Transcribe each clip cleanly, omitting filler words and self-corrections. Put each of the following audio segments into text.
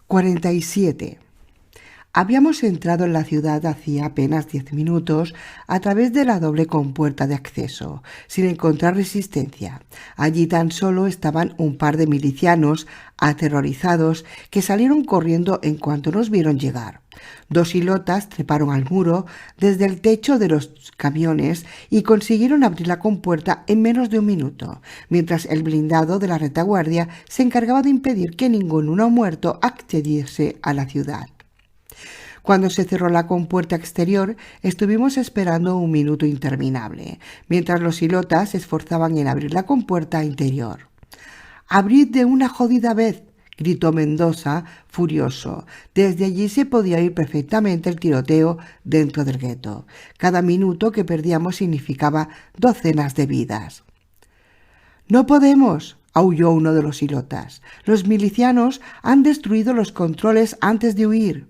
47. Habíamos entrado en la ciudad hacía apenas 10 minutos a través de la doble compuerta de acceso, sin encontrar resistencia. Allí tan solo estaban un par de milicianos aterrorizados que salieron corriendo en cuanto nos vieron llegar. 2 hilotas treparon al muro desde el techo de los camiones y consiguieron abrir la compuerta en menos de un minuto, mientras el blindado de la retaguardia se encargaba de impedir que ningún uno muerto accediese a la ciudad. Cuando se cerró la compuerta exterior, estuvimos esperando un minuto interminable, mientras los hilotas se esforzaban en abrir la compuerta interior. «¡Abrid de una jodida vez!», gritó Mendoza, furioso. Desde allí se podía oír perfectamente el tiroteo dentro del gueto. Cada minuto que perdíamos significaba docenas de vidas. «¡No podemos!», aulló uno de los hilotas. «Los milicianos han destruido los controles antes de huir».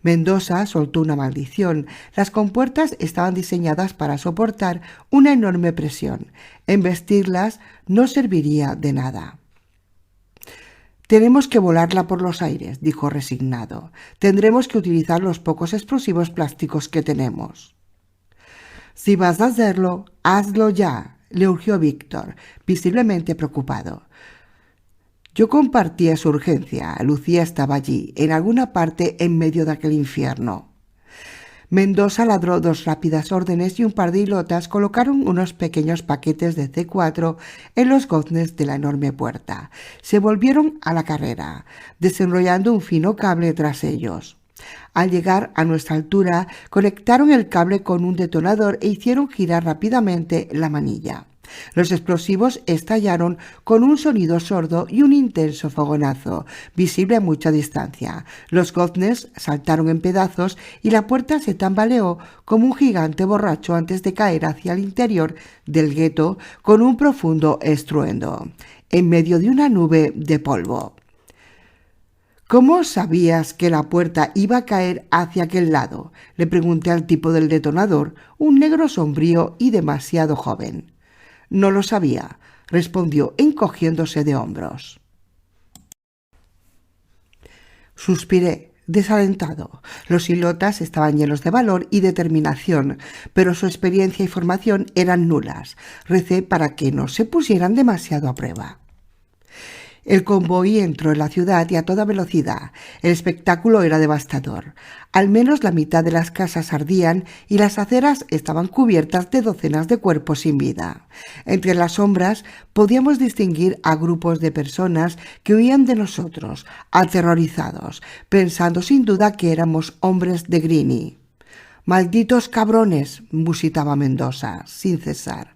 Mendoza soltó una maldición. Las compuertas estaban diseñadas para soportar una enorme presión. Embestirlas no serviría de nada. «Tenemos que volarla por los aires», dijo resignado. «Tendremos que utilizar los pocos explosivos plásticos que tenemos». «Si vas a hacerlo, hazlo ya», le urgió Víctor, visiblemente preocupado. Yo compartía su urgencia. Lucía estaba allí, en alguna parte en medio de aquel infierno. Mendoza ladró 2 rápidas órdenes y un par de hilotas colocaron unos pequeños paquetes de C4 en los goznes de la enorme puerta. Se volvieron a la carrera, desenrollando un fino cable tras ellos. Al llegar a nuestra altura, conectaron el cable con un detonador e hicieron girar rápidamente la manilla. Los explosivos estallaron con un sonido sordo y un intenso fogonazo, visible a mucha distancia. Los goznes saltaron en pedazos y la puerta se tambaleó como un gigante borracho antes de caer hacia el interior del gueto con un profundo estruendo, en medio de una nube de polvo. «¿Cómo sabías que la puerta iba a caer hacia aquel lado?», le pregunté al tipo del detonador, un negro sombrío y demasiado joven. «No lo sabía», respondió encogiéndose de hombros. Suspiré, desalentado. Los hilotas estaban llenos de valor y determinación, pero su experiencia y formación eran nulas. Recé para que no se pusieran demasiado a prueba. El convoy entró en la ciudad y a toda velocidad. El espectáculo era devastador. Al menos la mitad de las casas ardían y las aceras estaban cubiertas de docenas de cuerpos sin vida. Entre las sombras podíamos distinguir a grupos de personas que huían de nosotros, aterrorizados, pensando sin duda que éramos hombres de Greeny. «¡Malditos cabrones!», musitaba Mendoza, sin cesar.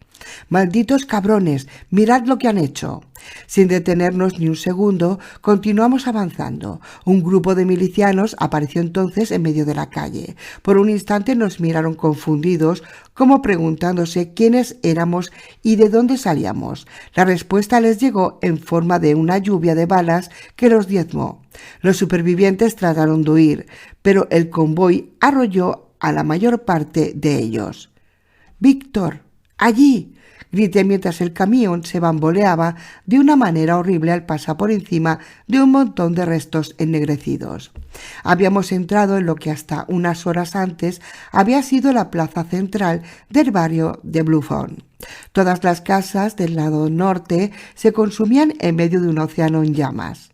«¡Malditos cabrones! ¡Mirad lo que han hecho!». Sin detenernos ni un segundo, continuamos avanzando. Un grupo de milicianos apareció entonces en medio de la calle. Por un instante nos miraron confundidos, como preguntándose quiénes éramos y de dónde salíamos. La respuesta les llegó en forma de una lluvia de balas que los diezmó. Los supervivientes trataron de huir, pero el convoy arrolló a la mayor parte de ellos. «¡Víctor! ¡Allí!», grité mientras el camión se bamboleaba de una manera horrible al pasar por encima de un montón de restos ennegrecidos. Habíamos entrado en lo que hasta unas horas antes había sido la plaza central del barrio de Bluffton. Todas las casas del lado norte se consumían en medio de un océano en llamas.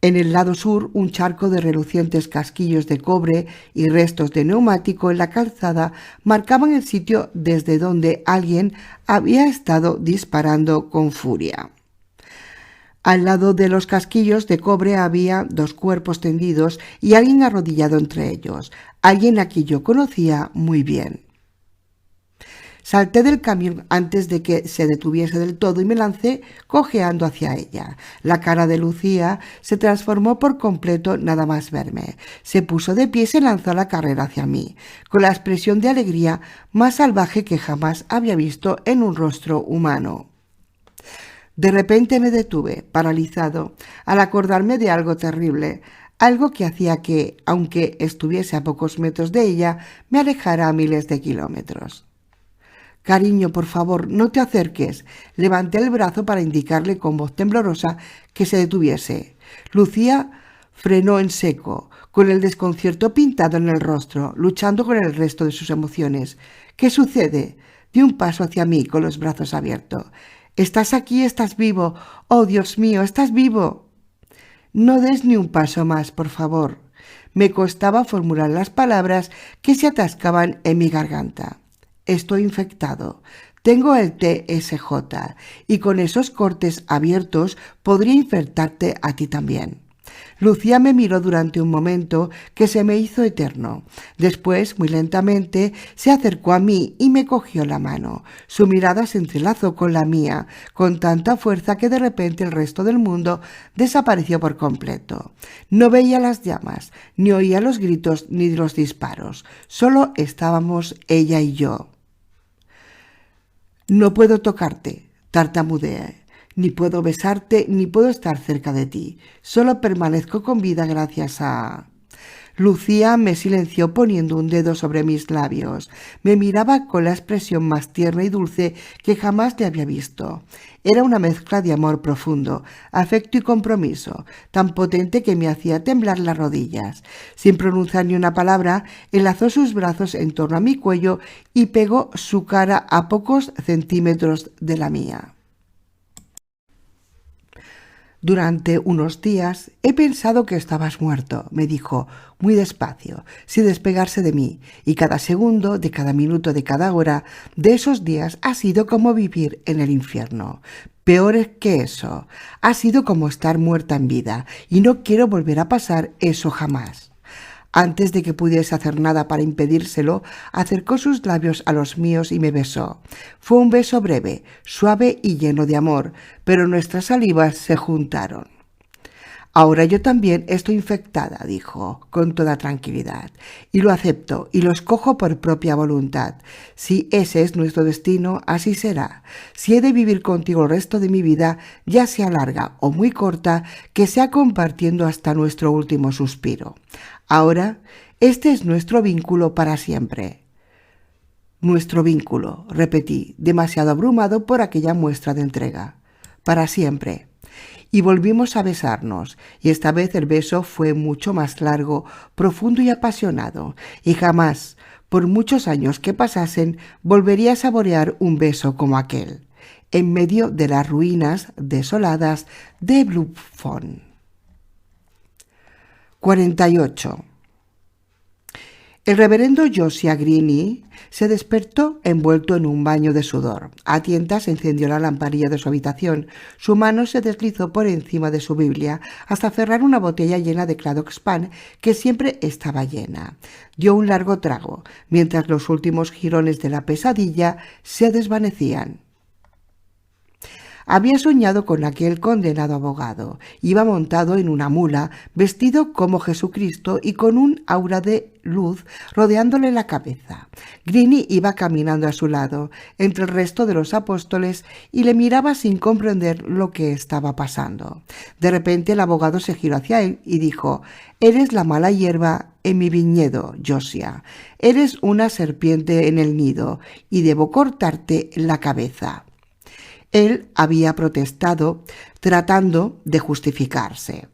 En el lado sur, un charco de relucientes casquillos de cobre y restos de neumático en la calzada marcaban el sitio desde donde alguien había estado disparando con furia. Al lado de los casquillos de cobre había 2 cuerpos tendidos y alguien arrodillado entre ellos, alguien a quien yo conocía muy bien. Salté del camión antes de que se detuviese del todo y me lancé cojeando hacia ella. La cara de Lucía se transformó por completo nada más verme. Se puso de pie y se lanzó a la carrera hacia mí, con la expresión de alegría más salvaje que jamás había visto en un rostro humano. De repente me detuve, paralizado, al acordarme de algo terrible, algo que hacía que, aunque estuviese a pocos metros de ella, me alejara a miles de kilómetros. «Cariño, por favor, no te acerques». Levanté el brazo para indicarle con voz temblorosa que se detuviese. Lucía Frenó en seco, con el desconcierto pintado en el rostro, luchando con el resto de sus emociones. «¿Qué sucede?» Dio un paso hacia mí con los brazos abiertos. «¿Estás aquí? ¿Estás vivo? ¡Oh, Dios mío, estás vivo!». «No des ni un paso más, por favor». Me costaba formular las palabras que se atascaban en mi garganta. «Estoy infectado. Tengo el TSJ y con esos cortes abiertos podría infectarte a ti también». Lucía me miró durante un momento que se me hizo eterno. Después, muy lentamente, se acercó a mí y me cogió la mano. Su mirada se entrelazó con la mía, con tanta fuerza que de repente el resto del mundo desapareció por completo. No veía las llamas, ni oía los gritos ni los disparos. Solo estábamos ella y yo. «No puedo tocarte», tartamudeé. «Ni puedo besarte, ni puedo estar cerca de ti. Solo permanezco con vida gracias a...». Lucía me silenció poniendo un dedo sobre mis labios. Me miraba con la expresión más tierna y dulce que jamás le había visto. Era una mezcla de amor profundo, afecto y compromiso, tan potente que me hacía temblar las rodillas. Sin pronunciar ni una palabra, enlazó sus brazos en torno a mi cuello y pegó su cara a pocos centímetros de la mía. «Durante unos días he pensado que estabas muerto», me dijo muy despacio, sin despegarse de mí, «y cada segundo, de cada minuto, de cada hora de esos días ha sido como vivir en el infierno. Peor que eso, ha sido como estar muerta en vida, y no quiero volver a pasar eso jamás». Antes de que pudiese hacer nada para impedírselo, acercó sus labios a los míos y me besó. Fue un beso breve, suave y lleno de amor, pero nuestras salivas se juntaron. «Ahora yo también estoy infectada», dijo, con toda tranquilidad, «y lo acepto y lo escojo por propia voluntad. Si ese es nuestro destino, así será. Si he de vivir contigo el resto de mi vida, ya sea larga o muy corta, que sea compartiendo hasta nuestro último suspiro. Ahora, este es nuestro vínculo para siempre». «Nuestro vínculo», repetí, demasiado abrumado por aquella muestra de entrega. «Para siempre». Y volvimos a besarnos, y esta vez el beso fue mucho más largo, profundo y apasionado, y jamás, por muchos años que pasasen, volvería a saborear un beso como aquel, en medio de las ruinas desoladas de Bluffton. 48. El reverendo Josiah Greene se despertó envuelto en un baño de sudor. A tientas encendió la lamparilla de su habitación. Su mano se deslizó por encima de su Biblia hasta cerrar una botella llena de Cladox Pan que siempre estaba llena. Dio un largo trago, mientras los últimos jirones de la pesadilla se desvanecían. Había soñado con aquel condenado abogado. Iba montado en una mula, vestido como Jesucristo y con un aura de luz rodeándole la cabeza. Greene iba caminando a su lado, entre el resto de los apóstoles, y le miraba sin comprender lo que estaba pasando. De repente el abogado se giró hacia él y dijo: «Eres la mala hierba en mi viñedo, Josiah. Eres una serpiente en el nido, y debo cortarte la cabeza». Él había protestado, tratando de justificarse.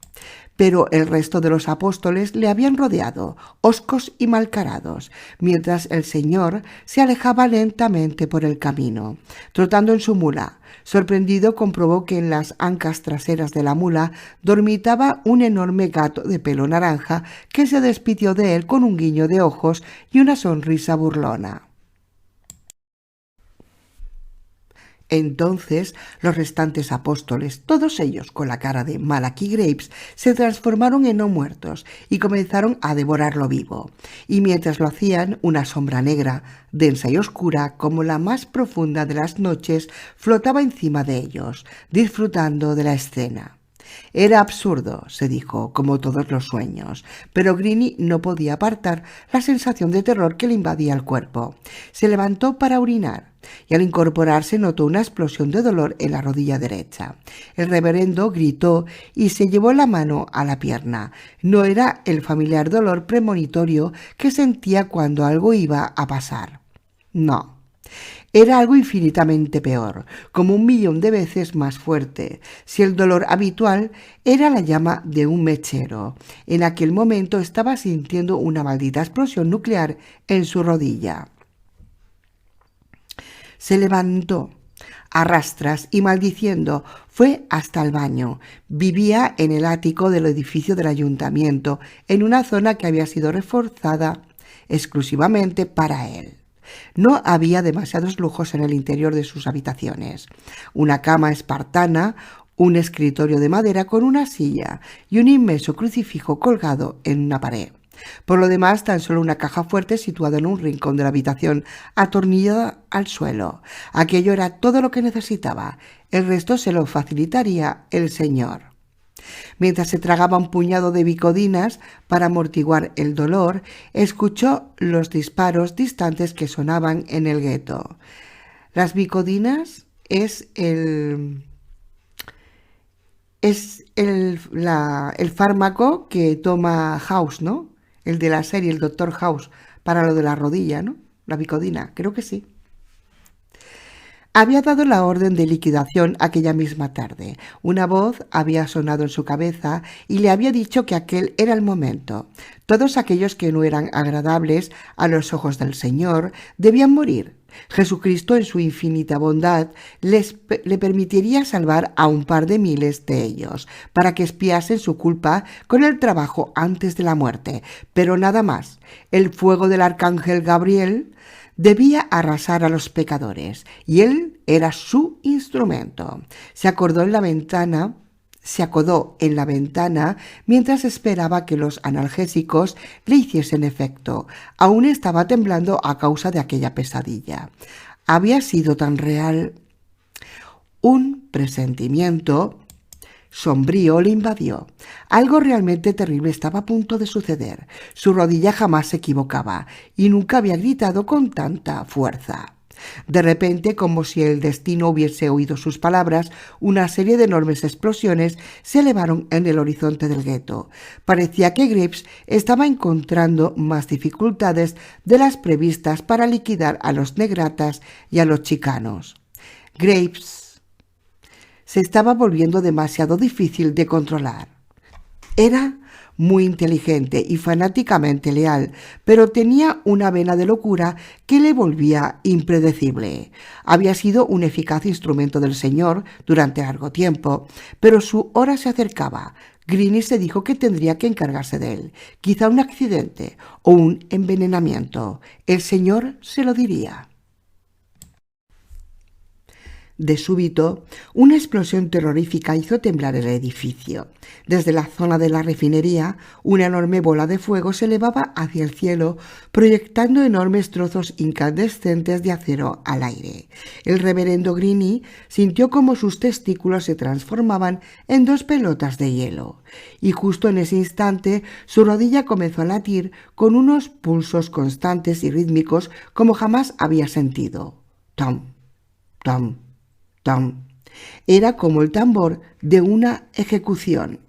Pero el resto de los apóstoles le habían rodeado, hoscos y malcarados, mientras el Señor se alejaba lentamente por el camino. Trotando en su mula, sorprendido comprobó que en las ancas traseras de la mula dormitaba un enorme gato de pelo naranja que se despidió de él con un guiño de ojos y una sonrisa burlona. Entonces los restantes apóstoles, todos ellos con la cara de Malachi Graves, se transformaron en no muertos y comenzaron a devorarlo vivo. Y mientras lo hacían, una sombra negra, densa y oscura como la más profunda de las noches, flotaba encima de ellos, disfrutando de la escena. Era absurdo, se dijo, como todos los sueños, pero Greene no podía apartar la sensación de terror que le invadía el cuerpo. Se levantó para orinar y al incorporarse notó una explosión de dolor en la rodilla derecha. El reverendo gritó y se llevó la mano a la pierna. No era el familiar dolor premonitorio que sentía cuando algo iba a pasar. No. Era algo infinitamente peor, como 1.000.000 de veces más fuerte. Si el dolor habitual era la llama de un mechero, en aquel momento estaba sintiendo una maldita explosión nuclear en su rodilla. Se levantó a rastras y maldiciendo fue hasta el baño. Vivía en el ático del edificio del ayuntamiento, en una zona que había sido reforzada exclusivamente para él. No había demasiados lujos en el interior de sus habitaciones. Una cama espartana, un escritorio de madera con una silla y un inmenso crucifijo colgado en una pared. Por lo demás, tan solo una caja fuerte situada en un rincón de la habitación, atornillada al suelo. Aquello era todo lo que necesitaba. El resto se lo facilitaría el señor. Mientras se tragaba un puñado de bicodinas para amortiguar el dolor, escuchó los disparos distantes que sonaban en el gueto. Las bicodinas es el fármaco que toma House, ¿no? El de la serie, el Doctor House, para lo de la rodilla, ¿no? La bicodina, creo que sí. Había dado la orden de liquidación aquella misma tarde. Una voz había sonado en su cabeza y le había dicho que aquel era el momento. Todos aquellos que no eran agradables a los ojos del Señor debían morir. Jesucristo, en su infinita bondad, le permitiría salvar a un par de miles de ellos, para que expiasen su culpa con el trabajo antes de la muerte. Pero nada más. El fuego del arcángel Gabriel debía arrasar a los pecadores, y él era su instrumento. Se acodó en la ventana mientras esperaba que los analgésicos le hiciesen efecto. Aún estaba temblando a causa de aquella pesadilla. Había sido tan real. Un presentimiento sombrío le invadió. Algo realmente terrible estaba a punto de suceder. Su rodilla jamás se equivocaba y nunca había gritado con tanta fuerza. De repente, como si el destino hubiese oído sus palabras, una serie de enormes explosiones se elevaron en el horizonte del gueto. Parecía que Graves estaba encontrando más dificultades de las previstas para liquidar a los negratas y a los chicanos. Graves se estaba volviendo demasiado difícil de controlar. Era muy inteligente y fanáticamente leal, pero tenía una vena de locura que le volvía impredecible. Había sido un eficaz instrumento del Señor durante largo tiempo, pero su hora se acercaba. Greene se dijo que tendría que encargarse de él. Quizá un accidente o un envenenamiento. El Señor se lo diría. De súbito, una explosión terrorífica hizo temblar el edificio. Desde la zona de la refinería, una enorme bola de fuego se elevaba hacia el cielo, proyectando enormes trozos incandescentes de acero al aire. El reverendo Greene sintió como sus testículos se transformaban en 2 pelotas de hielo, y justo en ese instante su rodilla comenzó a latir con unos pulsos constantes y rítmicos como jamás había sentido. Tom, tom, tom. Era como el tambor de una ejecución.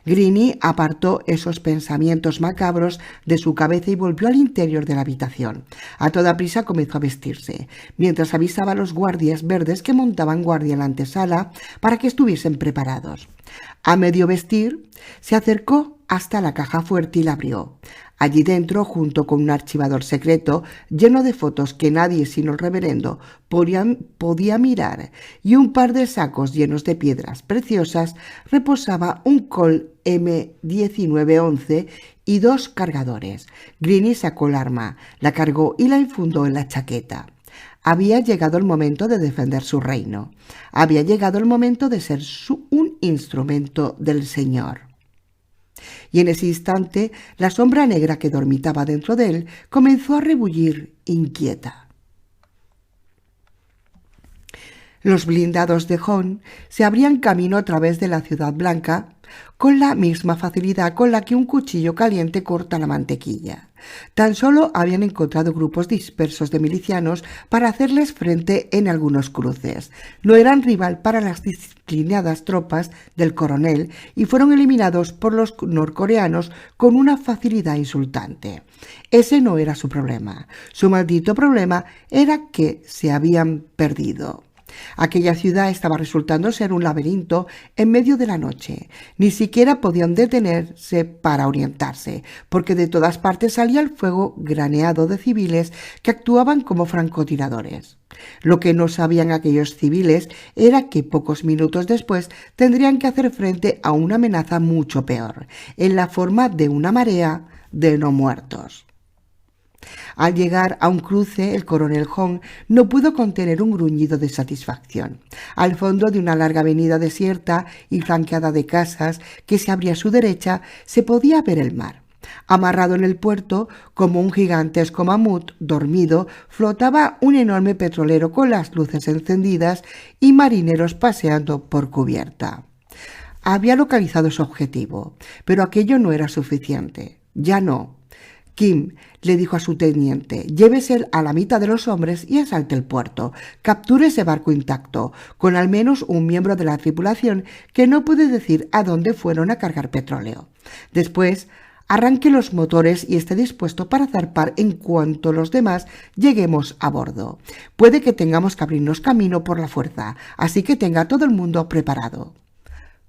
Greene apartó esos pensamientos macabros de su cabeza y volvió al interior de la habitación. A toda prisa comenzó a vestirse, mientras avisaba a los guardias verdes que montaban guardia en la antesala para que estuviesen preparados. A medio vestir, se acercó hasta la caja fuerte y la abrió. Allí dentro, junto con un archivador secreto lleno de fotos que nadie sino el reverendo podía mirar y un par de sacos llenos de piedras preciosas, reposaba un Colt M1911 y 2 cargadores. Greene sacó el arma, la cargó y la infundó en la chaqueta. Había llegado el momento de defender su reino. Había llegado el momento de ser un instrumento del Señor. Y en ese instante la sombra negra que dormitaba dentro de él comenzó a rebullir inquieta. Los blindados de John se abrían camino a través de la Ciudad Blanca con la misma facilidad con la que un cuchillo caliente corta la mantequilla. Tan solo habían encontrado grupos dispersos de milicianos para hacerles frente en algunos cruces. No eran rival para las disciplinadas tropas del coronel y fueron eliminados por los norcoreanos con una facilidad insultante. Ese no era su problema. Su maldito problema era que se habían perdido. Aquella ciudad estaba resultando ser un laberinto en medio de la noche. Ni siquiera podían detenerse para orientarse, porque de todas partes salía el fuego graneado de civiles que actuaban como francotiradores. Lo que no sabían aquellos civiles era que pocos minutos después tendrían que hacer frente a una amenaza mucho peor, en la forma de una marea de no muertos. Al llegar a un cruce, el coronel Hong no pudo contener un gruñido de satisfacción. Al fondo de una larga avenida desierta y flanqueada de casas que se abría a su derecha, se podía ver el mar. Amarrado en el puerto, como un gigantesco mamut dormido, flotaba un enorme petrolero con las luces encendidas y marineros paseando por cubierta. Había localizado su objetivo, pero aquello no era suficiente. Ya no. Kim le dijo a su teniente: llévese a la mitad de los hombres y asalte el puerto. Capture ese barco intacto, con al menos un miembro de la tripulación que no puede decir a dónde fueron a cargar petróleo. Después, arranque los motores y esté dispuesto para zarpar en cuanto los demás lleguemos a bordo. Puede que tengamos que abrirnos camino por la fuerza, así que tenga todo el mundo preparado.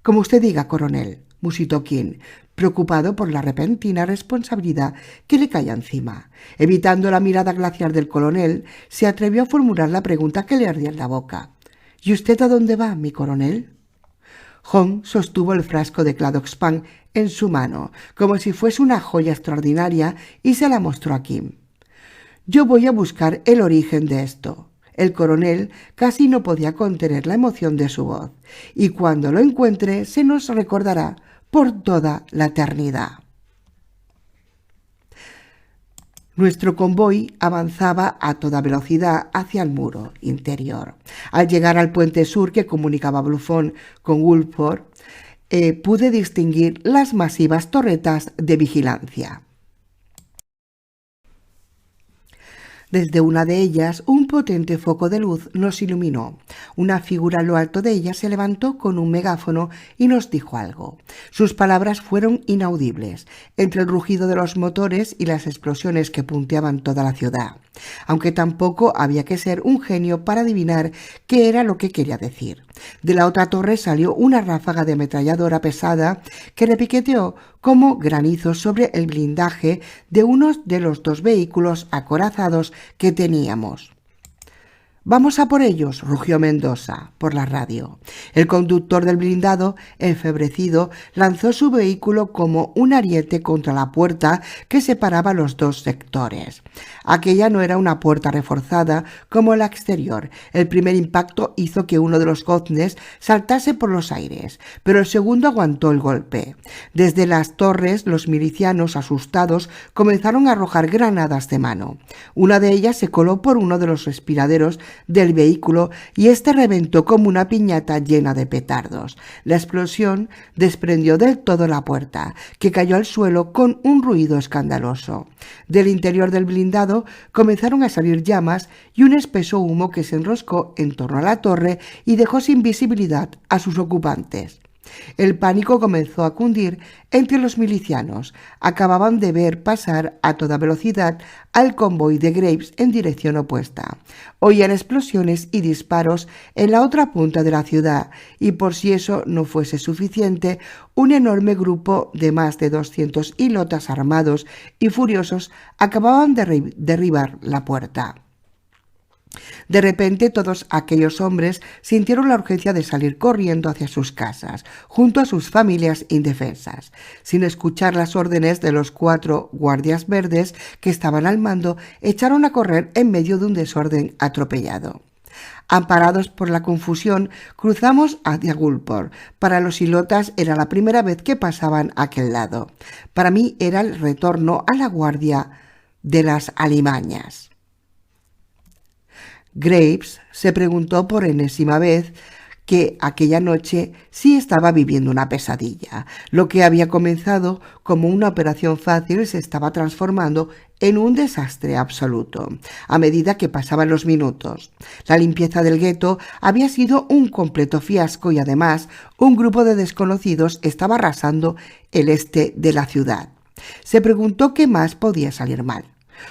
Como usted diga, coronel, musitó Kim, preocupado por la repentina responsabilidad que le caía encima. Evitando la mirada glacial del coronel, se atrevió a formular la pregunta que le ardía en la boca. ¿Y usted a dónde va, mi coronel? Hong sostuvo el frasco de Cladoxpan en su mano, como si fuese una joya extraordinaria, y se la mostró a Kim. Yo voy a buscar el origen de esto. El coronel casi no podía contener la emoción de su voz, y cuando lo encuentre se nos recordará por toda la eternidad. Nuestro convoy avanzaba a toda velocidad hacia el muro interior. Al llegar al puente sur que comunicaba Bluffon con Woolford, pude distinguir las masivas torretas de vigilancia. Desde una de ellas, un potente foco de luz nos iluminó. Una figura a lo alto de ella se levantó con un megáfono y nos dijo algo. Sus palabras fueron inaudibles, entre el rugido de los motores y las explosiones que punteaban toda la ciudad. Aunque tampoco había que ser un genio para adivinar qué era lo que quería decir. De la otra torre salió una ráfaga de ametralladora pesada que repiqueteó como granizo sobre el blindaje de uno de los dos vehículos acorazados que teníamos. «Vamos a por ellos», rugió Mendoza por la radio. El conductor del blindado, enfebrecido, lanzó su vehículo como un ariete contra la puerta que separaba los dos sectores. Aquella no era una puerta reforzada como la exterior. El primer impacto hizo que uno de los goznes saltase por los aires, pero el segundo aguantó el golpe. Desde las torres, los milicianos, asustados, comenzaron a arrojar granadas de mano. Una de ellas se coló por uno de los respiraderos del vehículo y este reventó como una piñata llena de petardos. La explosión desprendió del todo la puerta, que cayó al suelo con un ruido escandaloso. Del interior del blindado comenzaron a salir llamas y un espeso humo que se enroscó en torno a la torre y dejó sin visibilidad a sus ocupantes. El pánico comenzó a cundir entre los milicianos. Acababan de ver pasar a toda velocidad al convoy de Graves en dirección opuesta. Oían explosiones y disparos en la otra punta de la ciudad y, por si eso no fuese suficiente, un enorme grupo de más de 200 hilotas armados y furiosos acababan de derribar la puerta. De repente todos aquellos hombres sintieron la urgencia de salir corriendo hacia sus casas, junto a sus familias indefensas. Sin escuchar las órdenes de los 4 guardias verdes que estaban al mando, echaron a correr en medio de un desorden atropellado. Amparados por la confusión, cruzamos hacia Woolford. Para los hilotas era la primera vez que pasaban a aquel lado. Para mí era el retorno a la guardia de las alimañas. Graves se preguntó por enésima vez que aquella noche sí estaba viviendo una pesadilla. Lo que había comenzado como una operación fácil se estaba transformando en un desastre absoluto a medida que pasaban los minutos. La limpieza del gueto había sido un completo fiasco y además un grupo de desconocidos estaba arrasando el este de la ciudad. Se preguntó qué más podía salir mal.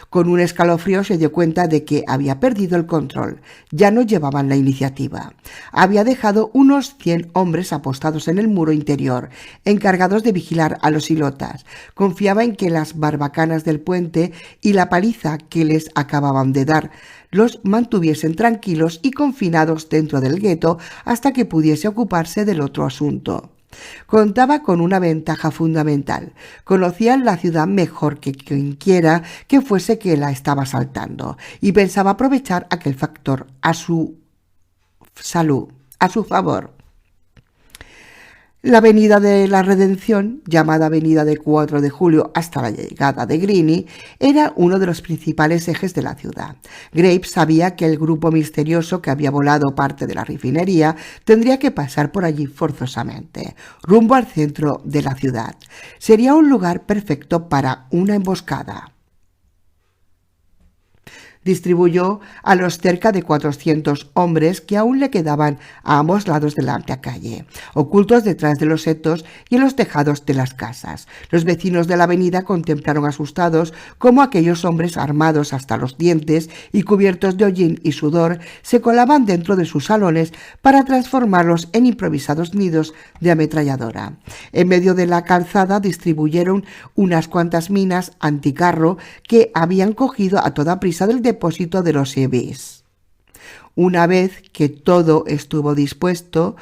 Con un escalofrío se dio cuenta de que había perdido el control. Ya no llevaban la iniciativa. Había dejado unos 100 hombres apostados en el muro interior, encargados de vigilar a los ilotas. Confiaba en que las barbacanas del puente y la paliza que les acababan de dar los mantuviesen tranquilos y confinados dentro del gueto hasta que pudiese ocuparse del otro asunto. Contaba con una ventaja fundamental. Conocían la ciudad mejor que quienquiera que fuese que la estaba asaltando y pensaba aprovechar aquel factor a su favor. La Avenida de la Redención, llamada Avenida de 4 de Julio hasta la llegada de Greene, era uno de los principales ejes de la ciudad. Graves sabía que el grupo misterioso que había volado parte de la refinería tendría que pasar por allí forzosamente, rumbo al centro de la ciudad. Sería un lugar perfecto para una emboscada. Distribuyó a los cerca de 400 hombres que aún le quedaban a ambos lados de la amplia calle, ocultos detrás de los setos y en los tejados de las casas. Los vecinos de la avenida contemplaron asustados cómo aquellos hombres armados hasta los dientes y cubiertos de hollín y sudor se colaban dentro de sus salones para transformarlos en improvisados nidos de ametralladora. En medio de la calzada distribuyeron unas cuantas minas anticarro que habían cogido a toda prisa del depósito de los EVs. Una vez que todo estuvo dispuesto,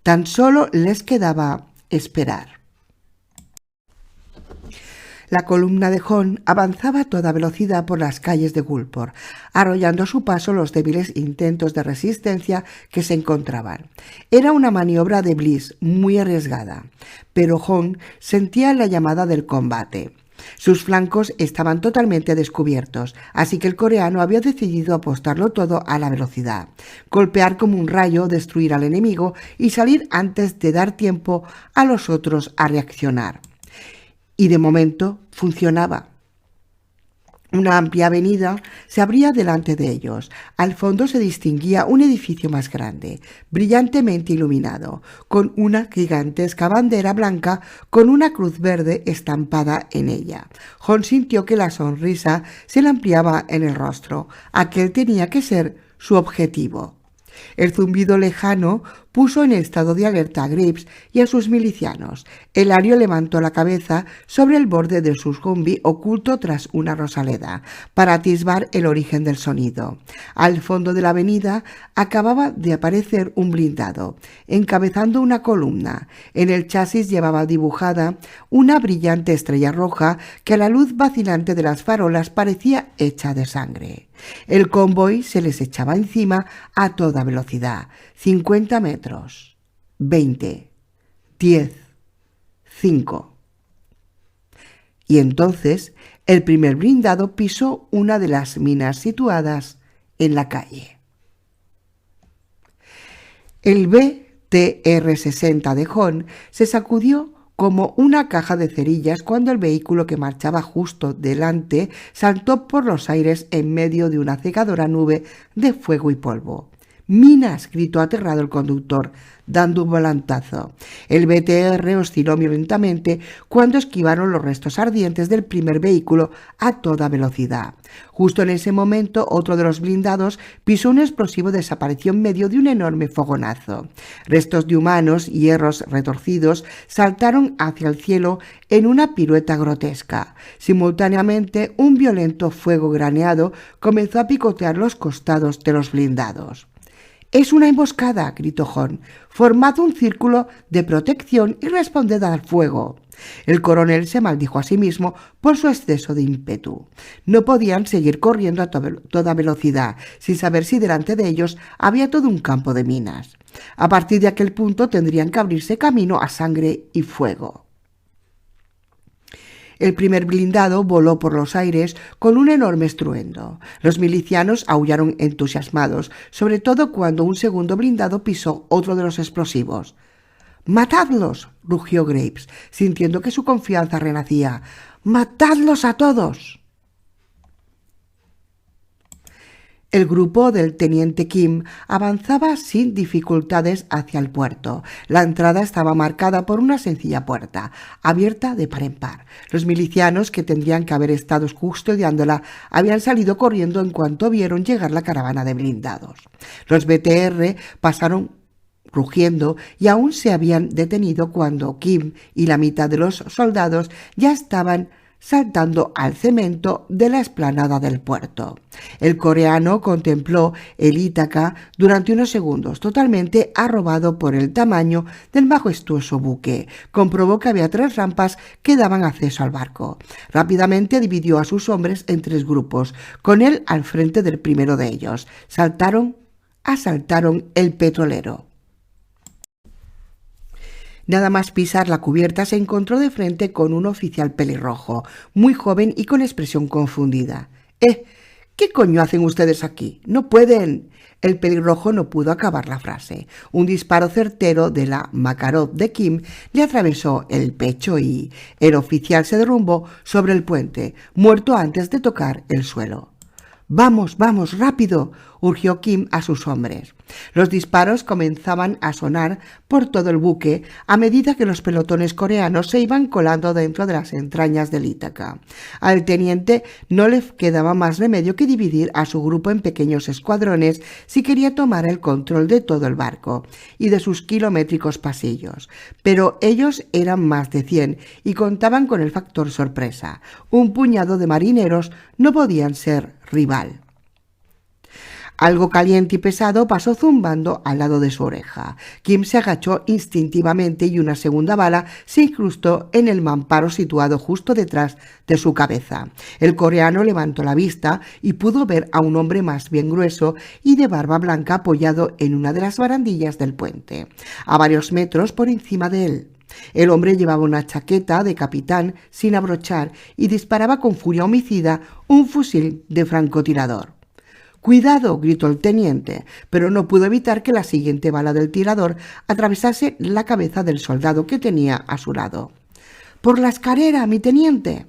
tan solo les quedaba esperar. La columna de John avanzaba a toda velocidad por las calles de Gulport, arrollando a su paso los débiles intentos de resistencia que se encontraban. Era una maniobra de Bliss muy arriesgada, pero John sentía la llamada del combate. Sus flancos estaban totalmente descubiertos, así que el coreano había decidido apostarlo todo a la velocidad, golpear como un rayo, destruir al enemigo y salir antes de dar tiempo a los otros a reaccionar. Y de momento funcionaba. Una amplia avenida se abría delante de ellos. Al fondo se distinguía un edificio más grande, brillantemente iluminado, con una gigantesca bandera blanca con una cruz verde estampada en ella. John sintió que la sonrisa se le ampliaba en el rostro. Aquel tenía que ser su objetivo. El zumbido lejano puso en estado de alerta a Graves y a sus milicianos. Elario levantó la cabeza sobre el borde de su Humvee oculto tras una rosaleda para atisbar el origen del sonido. Al fondo de la avenida acababa de aparecer un blindado, encabezando una columna. En el chasis llevaba dibujada una brillante estrella roja que a la luz vacilante de las farolas parecía hecha de sangre. El convoy se les echaba encima a toda velocidad. 50 metros, 20, 10, 5. Y entonces el primer blindado pisó una de las minas situadas en la calle. El BTR-60 de John se sacudió como una caja de cerillas cuando el vehículo que marchaba justo delante saltó por los aires en medio de una cegadora nube de fuego y polvo. «¡Minas!», gritó aterrado el conductor, dando un volantazo. El BTR osciló violentamente cuando esquivaron los restos ardientes del primer vehículo a toda velocidad. Justo en ese momento, otro de los blindados pisó un explosivo y desapareció en medio de un enorme fogonazo. Restos de humanos, hierros retorcidos, saltaron hacia el cielo en una pirueta grotesca. Simultáneamente, un violento fuego graneado comenzó a picotear los costados de los blindados. «¡Es una emboscada!», gritó John. «Formad un círculo de protección y responded al fuego». El coronel se maldijo a sí mismo por su exceso de ímpetu. No podían seguir corriendo a toda velocidad, sin saber si delante de ellos había todo un campo de minas. A partir de aquel punto tendrían que abrirse camino a sangre y fuego. El primer blindado voló por los aires con un enorme estruendo. Los milicianos aullaron entusiasmados, sobre todo cuando un segundo blindado pisó otro de los explosivos. «¡Matadlos!», rugió Graves, sintiendo que su confianza renacía. «¡Matadlos a todos!». El grupo del teniente Kim avanzaba sin dificultades hacia el puerto. La entrada estaba marcada por una sencilla puerta, abierta de par en par. Los milicianos, que tendrían que haber estado custodiándola, habían salido corriendo en cuanto vieron llegar la caravana de blindados. Los BTR pasaron rugiendo y aún se habían detenido cuando Kim y la mitad de los soldados ya estaban saltando al cemento de la explanada del puerto. El coreano contempló el Ítaca durante unos segundos, totalmente arrobado por el tamaño del majestuoso buque. Comprobó que había 3 rampas que daban acceso al barco. Rápidamente dividió a sus hombres en 3 grupos, con él al frente del primero de ellos. Asaltaron el petrolero. Nada más pisar la cubierta se encontró de frente con un oficial pelirrojo, muy joven y con expresión confundida. ¿Qué coño hacen ustedes aquí? ¡No pueden! El pelirrojo no pudo acabar la frase. Un disparo certero de la Makarov de Kim le atravesó el pecho y el oficial se derrumbó sobre el puente, muerto antes de tocar el suelo. «¡Vamos, vamos, rápido!», urgió Kim a sus hombres. Los disparos comenzaban a sonar por todo el buque a medida que los pelotones coreanos se iban colando dentro de las entrañas del Ítaca. Al teniente no le quedaba más remedio que dividir a su grupo en pequeños escuadrones si quería tomar el control de todo el barco y de sus kilométricos pasillos. Pero ellos eran más de 100 y contaban con el factor sorpresa. Un puñado de marineros no podían ser rival. Algo caliente y pesado pasó zumbando al lado de su oreja. Kim se agachó instintivamente y una segunda bala se incrustó en el mamparo situado justo detrás de su cabeza. El coreano levantó la vista y pudo ver a un hombre más bien grueso y de barba blanca apoyado en una de las barandillas del puente, a varios metros por encima de él. El hombre llevaba una chaqueta de capitán sin abrochar y disparaba con furia homicida un fusil de francotirador. «¡Cuidado!», gritó el teniente, pero no pudo evitar que la siguiente bala del tirador atravesase la cabeza del soldado que tenía a su lado. «¡Por la escalera, mi teniente!».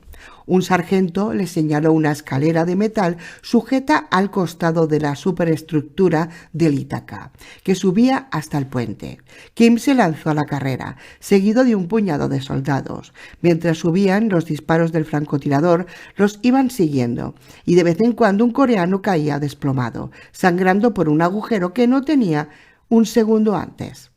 Un sargento le señaló una escalera de metal sujeta al costado de la superestructura del Ítaca, que subía hasta el puente. Kim se lanzó a la carrera, seguido de un puñado de soldados. Mientras subían, los disparos del francotirador los iban siguiendo, y de vez en cuando un coreano caía desplomado, sangrando por un agujero que no tenía un segundo antes.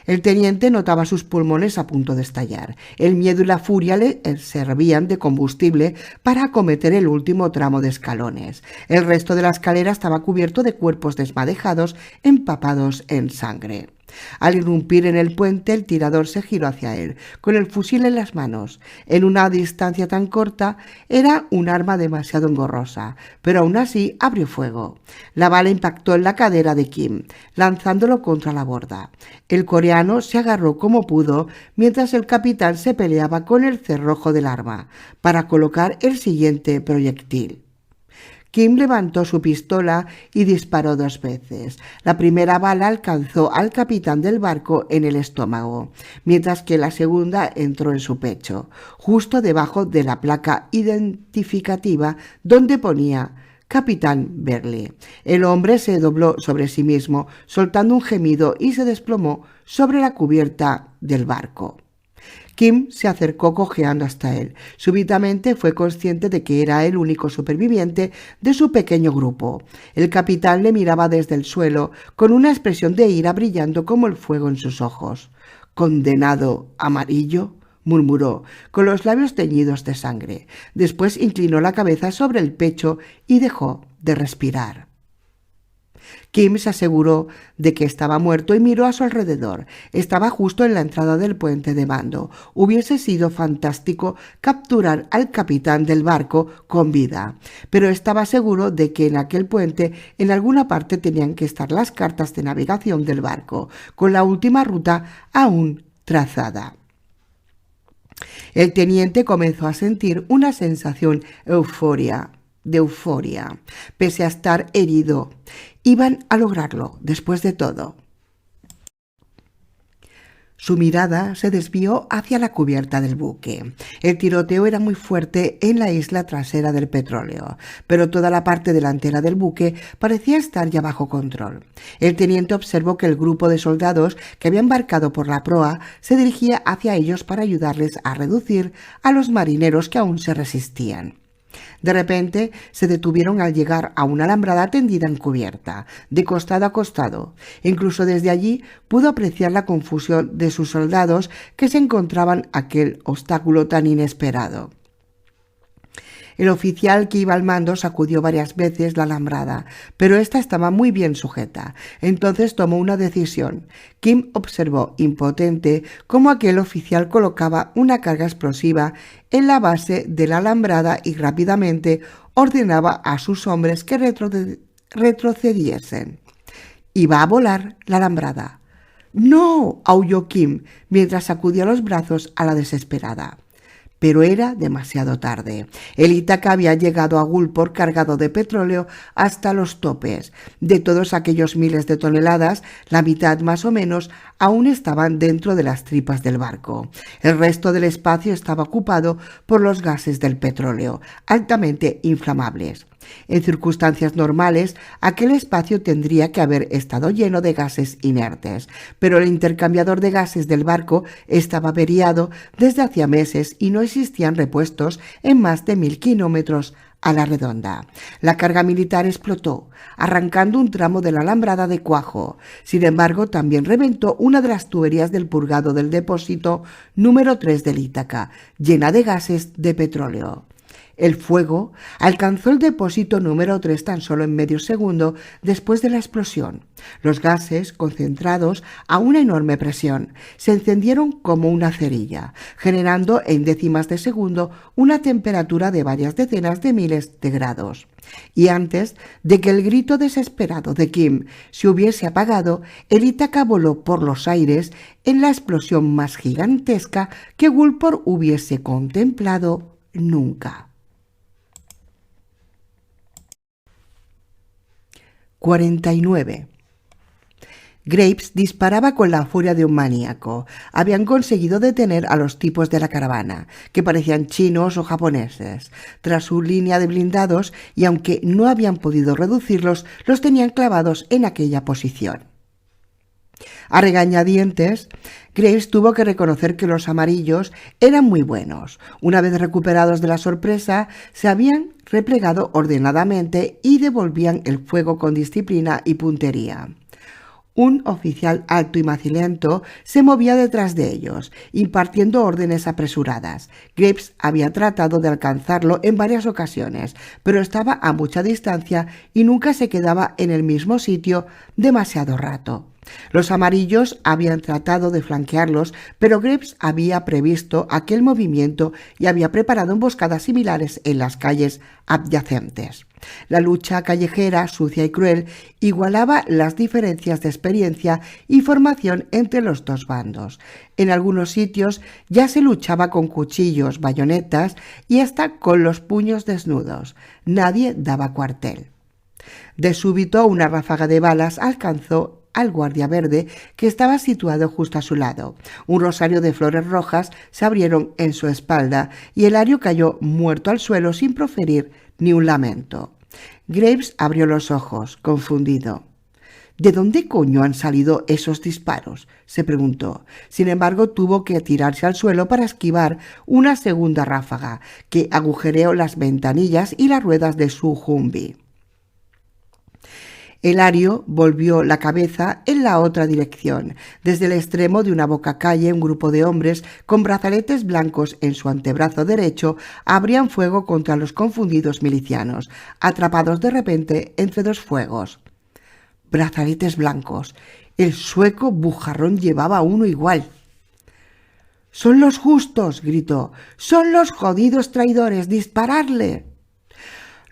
El teniente notaba sus pulmones a punto de estallar. El miedo y la furia le servían de combustible para acometer el último tramo de escalones. El resto de la escalera estaba cubierto de cuerpos desmadejados, empapados en sangre. Al irrumpir en el puente, el tirador se giró hacia él, con el fusil en las manos. En una distancia tan corta, era un arma demasiado engorrosa, pero aún así abrió fuego. La bala impactó en la cadera de Kim, lanzándolo contra la borda. El coreano se agarró como pudo, mientras el capitán se peleaba con el cerrojo del arma, para colocar el siguiente proyectil. Kim levantó su pistola y disparó 2 veces. La primera bala alcanzó al capitán del barco en el estómago, mientras que la segunda entró en su pecho, justo debajo de la placa identificativa donde ponía «Capitán Burley». El hombre se dobló sobre sí mismo, soltando un gemido, y se desplomó sobre la cubierta del barco. Kim se acercó cojeando hasta él. Súbitamente fue consciente de que era el único superviviente de su pequeño grupo. El capitán le miraba desde el suelo, con una expresión de ira brillando como el fuego en sus ojos. «¿Condenado amarillo?», murmuró, con los labios teñidos de sangre. Después inclinó la cabeza sobre el pecho y dejó de respirar. Kim se aseguró de que estaba muerto y miró a su alrededor. Estaba justo en la entrada del puente de mando. Hubiese sido fantástico capturar al capitán del barco con vida, pero estaba seguro de que en aquel puente en alguna parte tenían que estar las cartas de navegación del barco, con la última ruta aún trazada. El teniente comenzó a sentir una sensación de euforia, pese a estar herido. Iban a lograrlo, después de todo. Su mirada se desvió hacia la cubierta del buque. El tiroteo era muy fuerte en la isla trasera del petróleo, pero toda la parte delantera del buque parecía estar ya bajo control. El teniente observó que el grupo de soldados que había embarcado por la proa se dirigía hacia ellos para ayudarles a reducir a los marineros que aún se resistían. De repente se detuvieron al llegar a una alambrada tendida en cubierta, de costado a costado. Incluso desde allí pudo apreciar la confusión de sus soldados que se encontraban aquel obstáculo tan inesperado. El oficial que iba al mando sacudió varias veces la alambrada, pero ésta estaba muy bien sujeta. Entonces tomó una decisión. Kim observó, impotente, cómo aquel oficial colocaba una carga explosiva en la base de la alambrada y rápidamente ordenaba a sus hombres que retrocediesen. Iba a volar la alambrada. ¡No!, aulló Kim, mientras sacudía los brazos a la desesperada. Pero era demasiado tarde. El Ítaca había llegado a Gulport cargado de petróleo hasta los topes. De todos aquellos miles de toneladas, la mitad más o menos aún estaban dentro de las tripas del barco. El resto del espacio estaba ocupado por los gases del petróleo, altamente inflamables. En circunstancias normales, aquel espacio tendría que haber estado lleno de gases inertes, pero el intercambiador de gases del barco estaba averiado desde hacía meses y no existían repuestos en más de 1000 kilómetros a la redonda. La carga militar explotó, arrancando un tramo de la alambrada de cuajo. Sin embargo, también reventó una de las tuberías del purgado del depósito número 3 del Ítaca, llena de gases de petróleo. El fuego alcanzó el depósito número 3 tan solo en medio segundo después de la explosión. Los gases, concentrados a una enorme presión, se encendieron como una cerilla, generando en décimas de segundo una temperatura de varias decenas de miles de grados. Y antes de que el grito desesperado de Kim se hubiese apagado, el Ítaca voló por los aires en la explosión más gigantesca que Gulport hubiese contemplado nunca. 49. Graves disparaba con la furia de un maníaco. Habían conseguido detener a los tipos de la caravana, que parecían chinos o japoneses. Tras su línea de blindados, y aunque no habían podido reducirlos, los tenían clavados en aquella posición. A regañadientes, Graves tuvo que reconocer que los amarillos eran muy buenos. Una vez recuperados de la sorpresa, se habían replegado ordenadamente y devolvían el fuego con disciplina y puntería. Un oficial alto y macilento se movía detrás de ellos, impartiendo órdenes apresuradas. Graves había tratado de alcanzarlo en varias ocasiones, pero estaba a mucha distancia y nunca se quedaba en el mismo sitio demasiado rato. Los amarillos habían tratado de flanquearlos, pero Graves había previsto aquel movimiento y había preparado emboscadas similares en las calles adyacentes. La lucha callejera, sucia y cruel, igualaba las diferencias de experiencia y formación entre los dos bandos. En algunos sitios ya se luchaba con cuchillos, bayonetas y hasta con los puños desnudos. Nadie daba cuartel. De súbito, una ráfaga de balas alcanzó al guardia verde que estaba situado justo a su lado. Un rosario de flores rojas se abrieron en su espalda y Elario cayó muerto al suelo sin proferir ni un lamento. Graves abrió los ojos, confundido. ¿De dónde coño han salido esos disparos?, se preguntó. Sin embargo, tuvo que tirarse al suelo para esquivar una segunda ráfaga que agujereó las ventanillas y las ruedas de su Humvee. Elario volvió la cabeza en la otra dirección. Desde el extremo de una bocacalle, un grupo de hombres con brazaletes blancos en su antebrazo derecho abrían fuego contra los confundidos milicianos, atrapados de repente entre dos fuegos. Brazaletes blancos. El sueco bujarrón llevaba uno igual. «¡Son los justos!», gritó. «¡Son los jodidos traidores! ¡Disparadle!».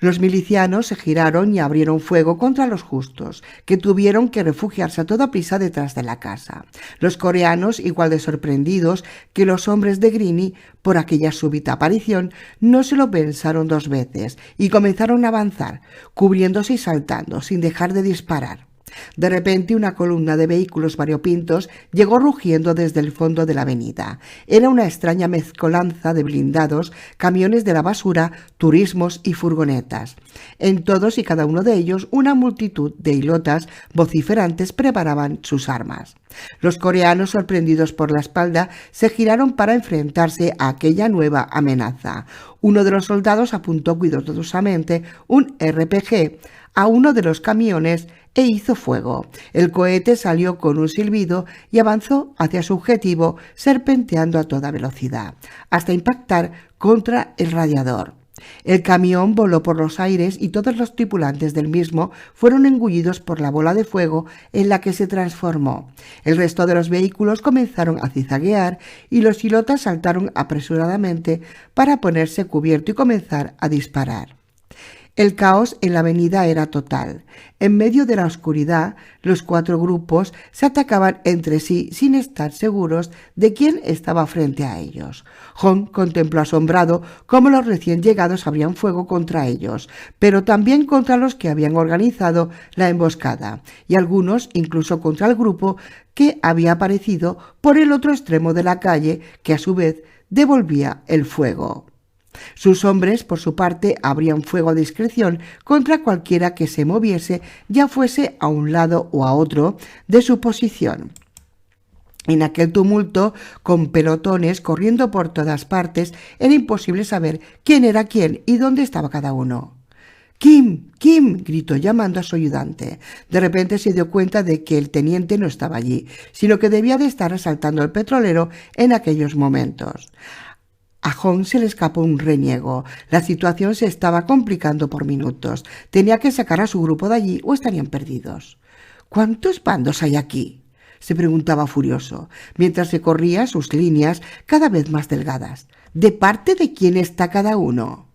Los milicianos se giraron y abrieron fuego contra los justos, que tuvieron que refugiarse a toda prisa detrás de la casa. Los coreanos, igual de sorprendidos que los hombres de Greene por aquella súbita aparición, no se lo pensaron dos veces y comenzaron a avanzar, cubriéndose y saltando, sin dejar de disparar. De repente una columna de vehículos variopintos llegó rugiendo desde el fondo de la avenida. Era una extraña mezcolanza de blindados, camiones de la basura, turismos y furgonetas. En todos y cada uno de ellos una multitud de hilotas vociferantes preparaban sus armas. Los coreanos, sorprendidos por la espalda, se giraron para enfrentarse a aquella nueva amenaza. Uno de los soldados apuntó cuidadosamente un RPG a uno de los camiones e hizo fuego. El cohete salió con un silbido y avanzó hacia su objetivo, serpenteando a toda velocidad, hasta impactar contra el radiador. El camión voló por los aires y todos los tripulantes del mismo fueron engullidos por la bola de fuego en la que se transformó. El resto de los vehículos comenzaron a zizaguear y los hilotas saltaron apresuradamente para ponerse cubierto y comenzar a disparar. El caos en la avenida era total. En medio de la oscuridad, los cuatro grupos se atacaban entre sí sin estar seguros de quién estaba frente a ellos. Hong contempló asombrado cómo los recién llegados abrían fuego contra ellos, pero también contra los que habían organizado la emboscada, y algunos incluso contra el grupo que había aparecido por el otro extremo de la calle, que a su vez devolvía el fuego. Sus hombres, por su parte, abrían fuego a discreción contra cualquiera que se moviese, ya fuese a un lado o a otro de su posición. En aquel tumulto, con pelotones corriendo por todas partes, era imposible saber quién era quién y dónde estaba cada uno. «¡Kim! ¡Kim!», gritó llamando a su ayudante. De repente se dio cuenta de que el teniente no estaba allí, sino que debía de estar asaltando el petrolero en aquellos momentos. A Hong se le escapó un reniego. La situación se estaba complicando por minutos. Tenía que sacar a su grupo de allí o estarían perdidos. «¿Cuántos bandos hay aquí?», se preguntaba furioso, mientras se corría sus líneas cada vez más delgadas. «¿De parte de quién está cada uno?».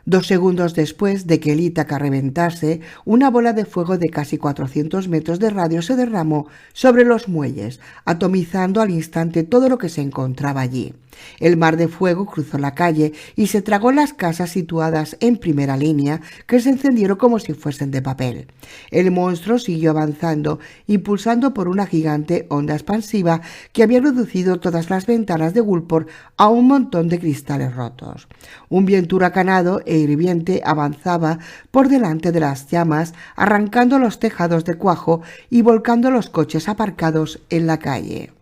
2 segundos después de que el Ítaca reventase, una bola de fuego de casi 400 metros de radio se derramó sobre los muelles, atomizando al instante todo lo que se encontraba allí. El mar de fuego cruzó la calle y se tragó las casas situadas en primera línea, que se encendieron como si fuesen de papel. El monstruo siguió avanzando, impulsando por una gigante onda expansiva que había reducido todas las ventanas de Woolport a un montón de cristales rotos. Un viento huracanado e hirviente avanzaba por delante de las llamas, arrancando los tejados de cuajo y volcando los coches aparcados en la calle.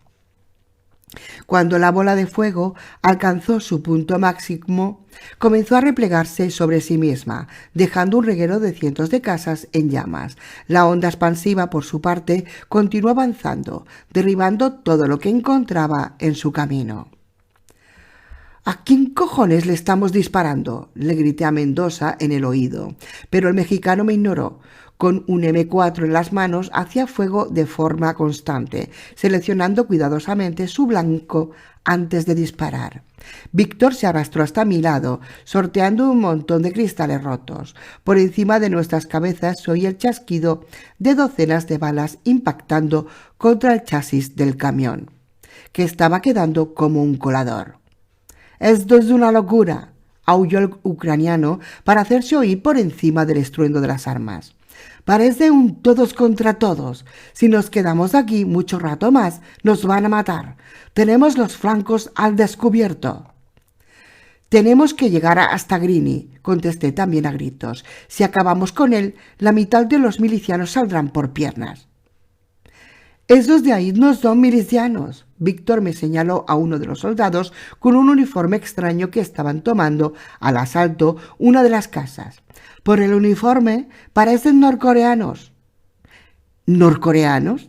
Cuando la bola de fuego alcanzó su punto máximo, comenzó a replegarse sobre sí misma, dejando un reguero de cientos de casas en llamas. La onda expansiva, por su parte, continuó avanzando, derribando todo lo que encontraba en su camino. «¿A quién cojones le estamos disparando?», le grité a Mendoza en el oído, pero el mexicano me ignoró. Con un M4 en las manos hacía fuego de forma constante, seleccionando cuidadosamente su blanco antes de disparar. Víctor se arrastró hasta mi lado, sorteando un montón de cristales rotos. Por encima de nuestras cabezas se oía el chasquido de docenas de balas impactando contra el chasis del camión, que estaba quedando como un colador. «Esto es una locura», aulló el ucraniano para hacerse oír por encima del estruendo de las armas. «Parece un todos contra todos. Si nos quedamos aquí mucho rato más, nos van a matar. Tenemos los flancos al descubierto». «Tenemos que llegar hasta Greene», contesté también a gritos. «Si acabamos con él, la mitad de los milicianos saldrán por piernas». «Esos de ahí no son milicianos». Víctor me señaló a uno de los soldados con un uniforme extraño que estaban tomando al asalto una de las casas. «Por el uniforme parecen norcoreanos». «¿Norcoreanos?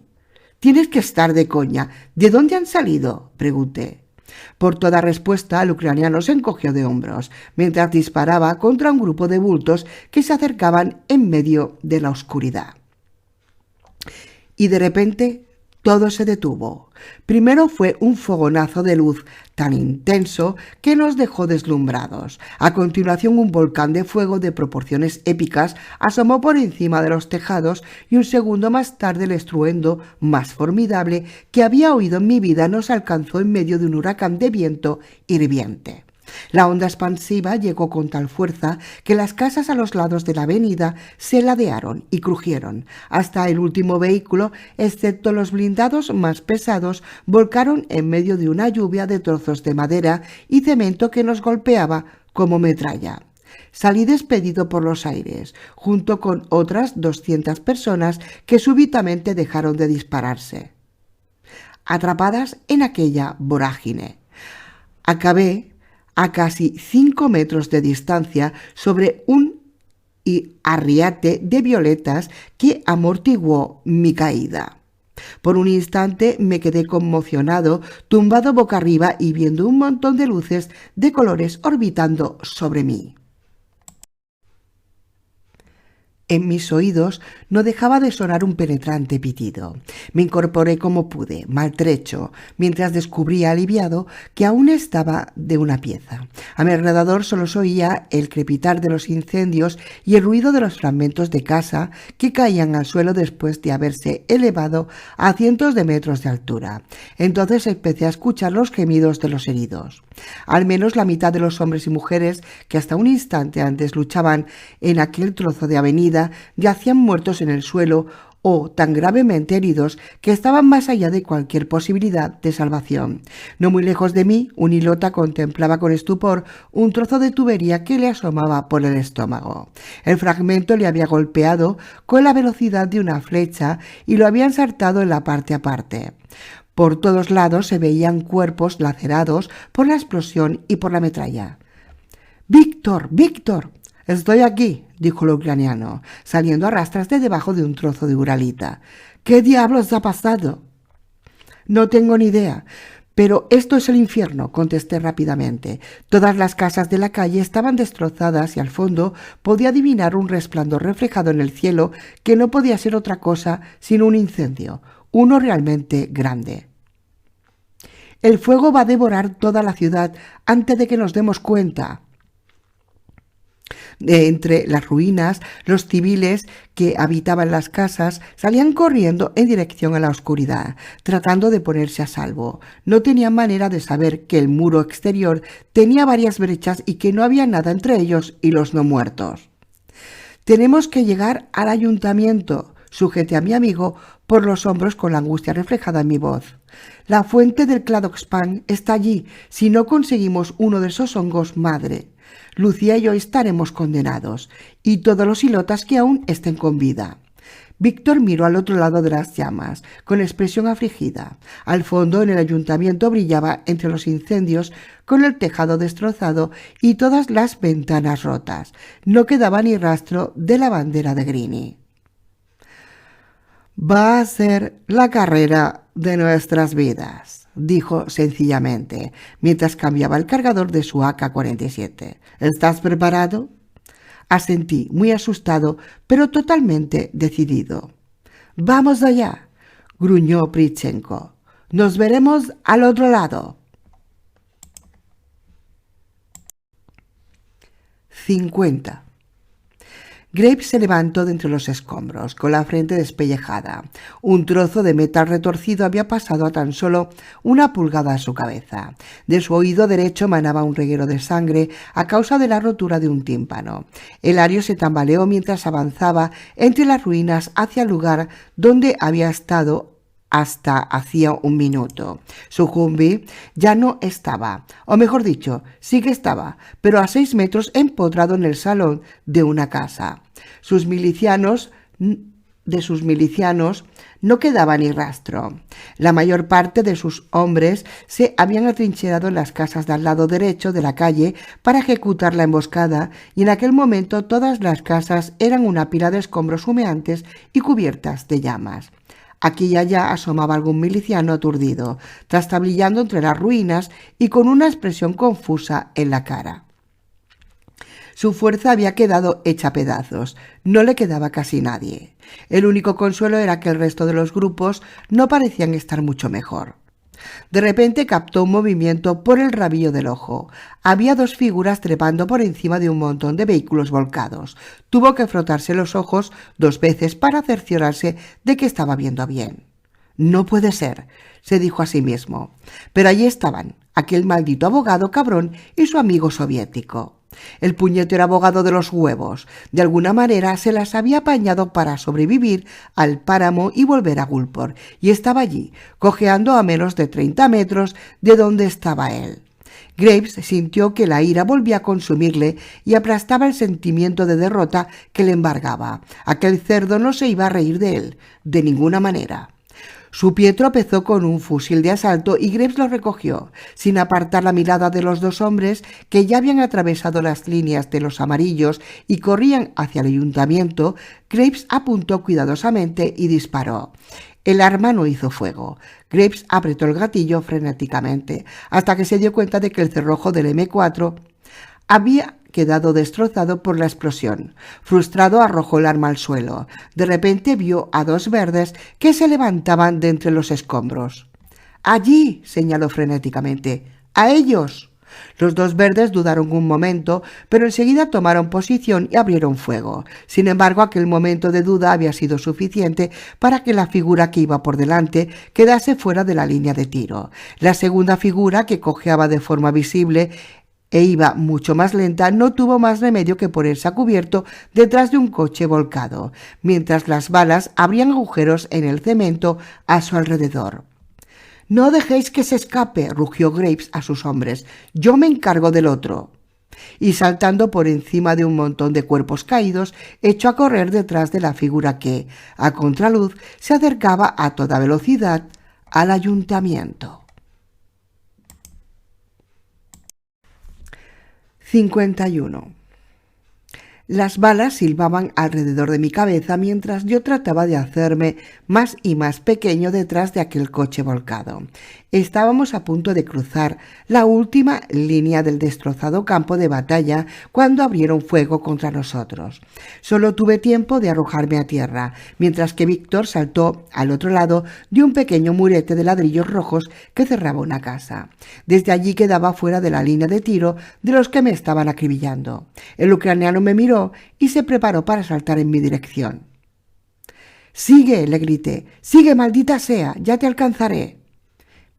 Tienes que estar de coña. ¿De dónde han salido?», pregunté. Por toda respuesta, el ucraniano se encogió de hombros, mientras disparaba contra un grupo de bultos que se acercaban en medio de la oscuridad. Y de repente todo se detuvo. Primero fue un fogonazo de luz tan intenso que nos dejó deslumbrados. A continuación, un volcán de fuego de proporciones épicas asomó por encima de los tejados y un segundo más tarde el estruendo más formidable que había oído en mi vida nos alcanzó en medio de un huracán de viento hirviente. La onda expansiva llegó con tal fuerza que las casas a los lados de la avenida se ladearon y crujieron. Hasta el último vehículo, excepto los blindados más pesados, volcaron en medio de una lluvia de trozos de madera y cemento que nos golpeaba como metralla. Salí despedido por los aires, junto con otras 200 personas que súbitamente dejaron de dispararse, atrapadas en aquella vorágine. Acabé a casi 5 metros de distancia sobre un arriate de violetas que amortiguó mi caída. Por un instante me quedé conmocionado, tumbado boca arriba y viendo un montón de luces de colores orbitando sobre mí. En mis oídos no dejaba de sonar un penetrante pitido. Me incorporé como pude, maltrecho, mientras descubría aliviado que aún estaba de una pieza. A mi alrededor solo se oía el crepitar de los incendios y el ruido de los fragmentos de casa que caían al suelo después de haberse elevado a cientos de metros de altura. Entonces empecé a escuchar los gemidos de los heridos. Al menos la mitad de los hombres y mujeres que hasta un instante antes luchaban en aquel trozo de avenida yacían muertos en el suelo o tan gravemente heridos que estaban más allá de cualquier posibilidad de salvación. No muy lejos de mí, un hilota contemplaba con estupor un trozo de tubería que le asomaba por el estómago. El fragmento le había golpeado con la velocidad de una flecha y lo había ensartado en la parte aparte. Por todos lados se veían cuerpos lacerados por la explosión y por la metralla. «¡Víctor! ¡Víctor! Estoy aquí», dijo el ucraniano, saliendo a rastras de debajo de un trozo de uralita. «¿Qué diablos ha pasado?» «No tengo ni idea, pero esto es el infierno», contesté rápidamente. Todas las casas de la calle estaban destrozadas y al fondo podía adivinar un resplandor reflejado en el cielo que no podía ser otra cosa sino un incendio, uno realmente grande. «El fuego va a devorar toda la ciudad antes de que nos demos cuenta». De entre las ruinas, los civiles que habitaban las casas salían corriendo en dirección a la oscuridad, tratando de ponerse a salvo. No tenían manera de saber que el muro exterior tenía varias brechas y que no había nada entre ellos y los no muertos. «Tenemos que llegar al ayuntamiento», sujeté a mi amigo por los hombros con la angustia reflejada en mi voz. «La fuente del Kladoxpan está allí. Si no conseguimos uno de esos hongos madre, Lucía y yo estaremos condenados, y todos los ilotas que aún estén con vida». Víctor miró al otro lado de las llamas, con expresión afligida. Al fondo, en el ayuntamiento, brillaba entre los incendios, con el tejado destrozado y todas las ventanas rotas. No quedaba ni rastro de la bandera de Grini. «Va a ser la carrera de nuestras vidas», dijo sencillamente, mientras cambiaba el cargador de su AK-47. «¿Estás preparado?» Asentí, muy asustado, pero totalmente decidido. «¡Vamos allá!», gruñó Prichenko. «Nos veremos al otro lado». 50. Graves se levantó de entre los escombros, con la frente despellejada. Un trozo de metal retorcido había pasado a tan solo 1 pulgada a su cabeza. De su oído derecho manaba un reguero de sangre a causa de la rotura de un tímpano. Elario se tambaleó mientras avanzaba entre las ruinas hacia el lugar donde había estado hasta hacía un minuto. Su Humvee ya no estaba, o mejor dicho, sí que estaba, pero a 6 metros empotrado en el salón de una casa. De sus milicianos no quedaba ni rastro. La mayor parte de sus hombres se habían atrincherado en las casas del lado derecho de la calle para ejecutar la emboscada, y en aquel momento todas las casas eran una pila de escombros humeantes y cubiertas de llamas. Aquí y allá asomaba algún miliciano aturdido, trastabillando entre las ruinas y con una expresión confusa en la cara. Su fuerza había quedado hecha pedazos, no le quedaba casi nadie. El único consuelo era que el resto de los grupos no parecían estar mucho mejor. De repente captó un movimiento por el rabillo del ojo. Había dos figuras trepando por encima de un montón de vehículos volcados. Tuvo que frotarse los ojos 2 veces para cerciorarse de que estaba viendo bien. «No puede ser», se dijo a sí mismo. Pero allí estaban, aquel maldito abogado cabrón y su amigo soviético. El puñetero abogado de los huevos. De alguna manera se las había apañado para sobrevivir al páramo y volver a Gulpor, y estaba allí, cojeando a menos de 30 metros de donde estaba él. Graves sintió que la ira volvía a consumirle y aplastaba el sentimiento de derrota que le embargaba. Aquel cerdo no se iba a reír de él, de ninguna manera. Su pie tropezó con un fusil de asalto y Graves lo recogió, sin apartar la mirada de los 2 hombres que ya habían atravesado las líneas de los amarillos y corrían hacia el ayuntamiento. Graves apuntó cuidadosamente y disparó. El arma no hizo fuego. Graves apretó el gatillo frenéticamente, hasta que se dio cuenta de que el cerrojo del M4 había quedado destrozado por la explosión. Frustrado, arrojó el arma al suelo. De repente vio a 2 verdes que se levantaban de entre los escombros. «Allí», señaló frenéticamente. «¡A ellos!». Los 2 verdes dudaron un momento, pero enseguida tomaron posición y abrieron fuego. Sin embargo, aquel momento de duda había sido suficiente para que la figura que iba por delante quedase fuera de la línea de tiro. La segunda figura, que cojeaba de forma visible e iba mucho más lenta, no tuvo más remedio que ponerse a cubierto detrás de un coche volcado, mientras las balas abrían agujeros en el cemento a su alrededor. «No dejéis que se escape», rugió Graves a sus hombres. «Yo me encargo del otro». Y saltando por encima de un montón de cuerpos caídos, echó a correr detrás de la figura que, a contraluz, se acercaba a toda velocidad al ayuntamiento. 51. Las balas silbaban alrededor de mi cabeza mientras yo trataba de hacerme más y más pequeño detrás de aquel coche volcado. Estábamos a punto de cruzar la última línea del destrozado campo de batalla cuando abrieron fuego contra nosotros. Solo tuve tiempo de arrojarme a tierra, mientras que Víctor saltó al otro lado de un pequeño murete de ladrillos rojos que cerraba una casa. Desde allí quedaba fuera de la línea de tiro de los que me estaban acribillando. El ucraniano me miró y se preparó para saltar en mi dirección. «¡Sigue!», le grité. «¡Sigue, maldita sea! ¡Ya te alcanzaré!».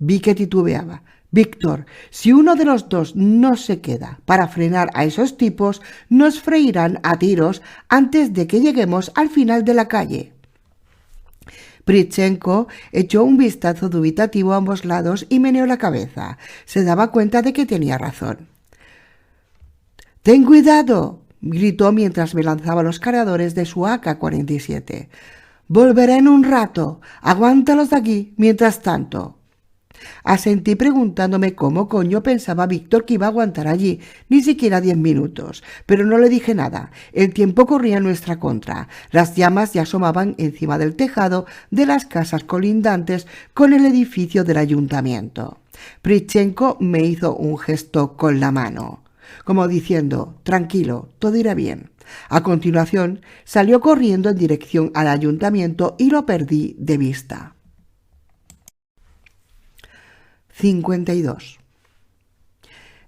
Vi que titubeaba. «Víctor, si uno de los 2 no se queda para frenar a esos tipos, nos freirán a tiros antes de que lleguemos al final de la calle». Pritchenko echó un vistazo dubitativo a ambos lados y meneó la cabeza. Se daba cuenta de que tenía razón. «¡Ten cuidado!», gritó mientras me lanzaba los cargadores de su AK-47. «Volveré en un rato. Aguántalos de aquí mientras tanto». Asentí preguntándome cómo coño pensaba Víctor que iba a aguantar allí ni siquiera 10 minutos, pero no le dije nada. El tiempo corría en nuestra contra. Las llamas ya asomaban encima del tejado de las casas colindantes con el edificio del ayuntamiento. Pritchenko me hizo un gesto con la mano, como diciendo: «Tranquilo, todo irá bien». A continuación salió corriendo en dirección al ayuntamiento y lo perdí de vista. 52.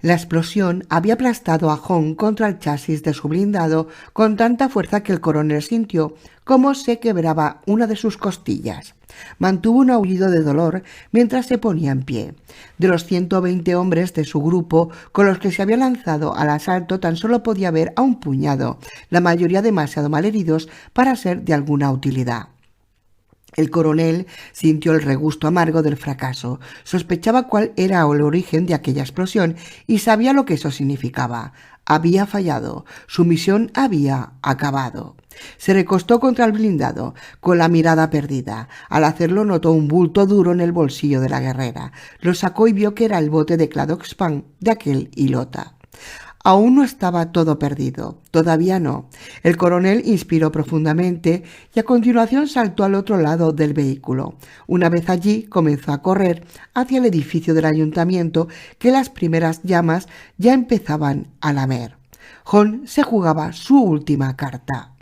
La explosión había aplastado a Hong contra el chasis de su blindado con tanta fuerza que el coronel sintió cómo se quebraba una de sus costillas. Mantuvo un aullido de dolor mientras se ponía en pie. De los 120 hombres de su grupo con los que se había lanzado al asalto, tan solo podía ver a un puñado, la mayoría demasiado malheridos para ser de alguna utilidad. El coronel sintió el regusto amargo del fracaso, sospechaba cuál era el origen de aquella explosión y sabía lo que eso significaba. Había fallado, su misión había acabado. Se recostó contra el blindado, con la mirada perdida. Al hacerlo notó un bulto duro en el bolsillo de la guerrera. Lo sacó y vio que era el bote de Kladoxpan de aquel Ilota. Aún no estaba todo perdido, todavía no. El coronel inspiró profundamente y a continuación saltó al otro lado del vehículo. Una vez allí comenzó a correr hacia el edificio del ayuntamiento que las primeras llamas ya empezaban a lamer. Jon se jugaba su última carta.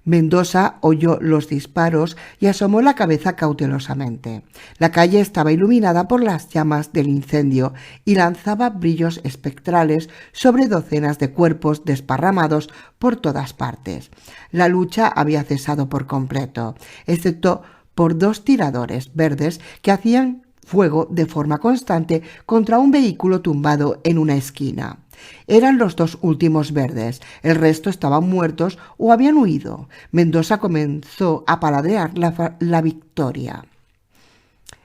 Mendoza oyó los disparos y asomó la cabeza cautelosamente. La calle estaba iluminada por las llamas del incendio y lanzaba brillos espectrales sobre docenas de cuerpos desparramados por todas partes. La lucha había cesado por completo, excepto por 2 tiradores verdes que hacían fuego de forma constante contra un vehículo tumbado en una esquina. Eran los 2 últimos verdes, el resto estaban muertos o habían huido. Mendoza comenzó a paladear la victoria.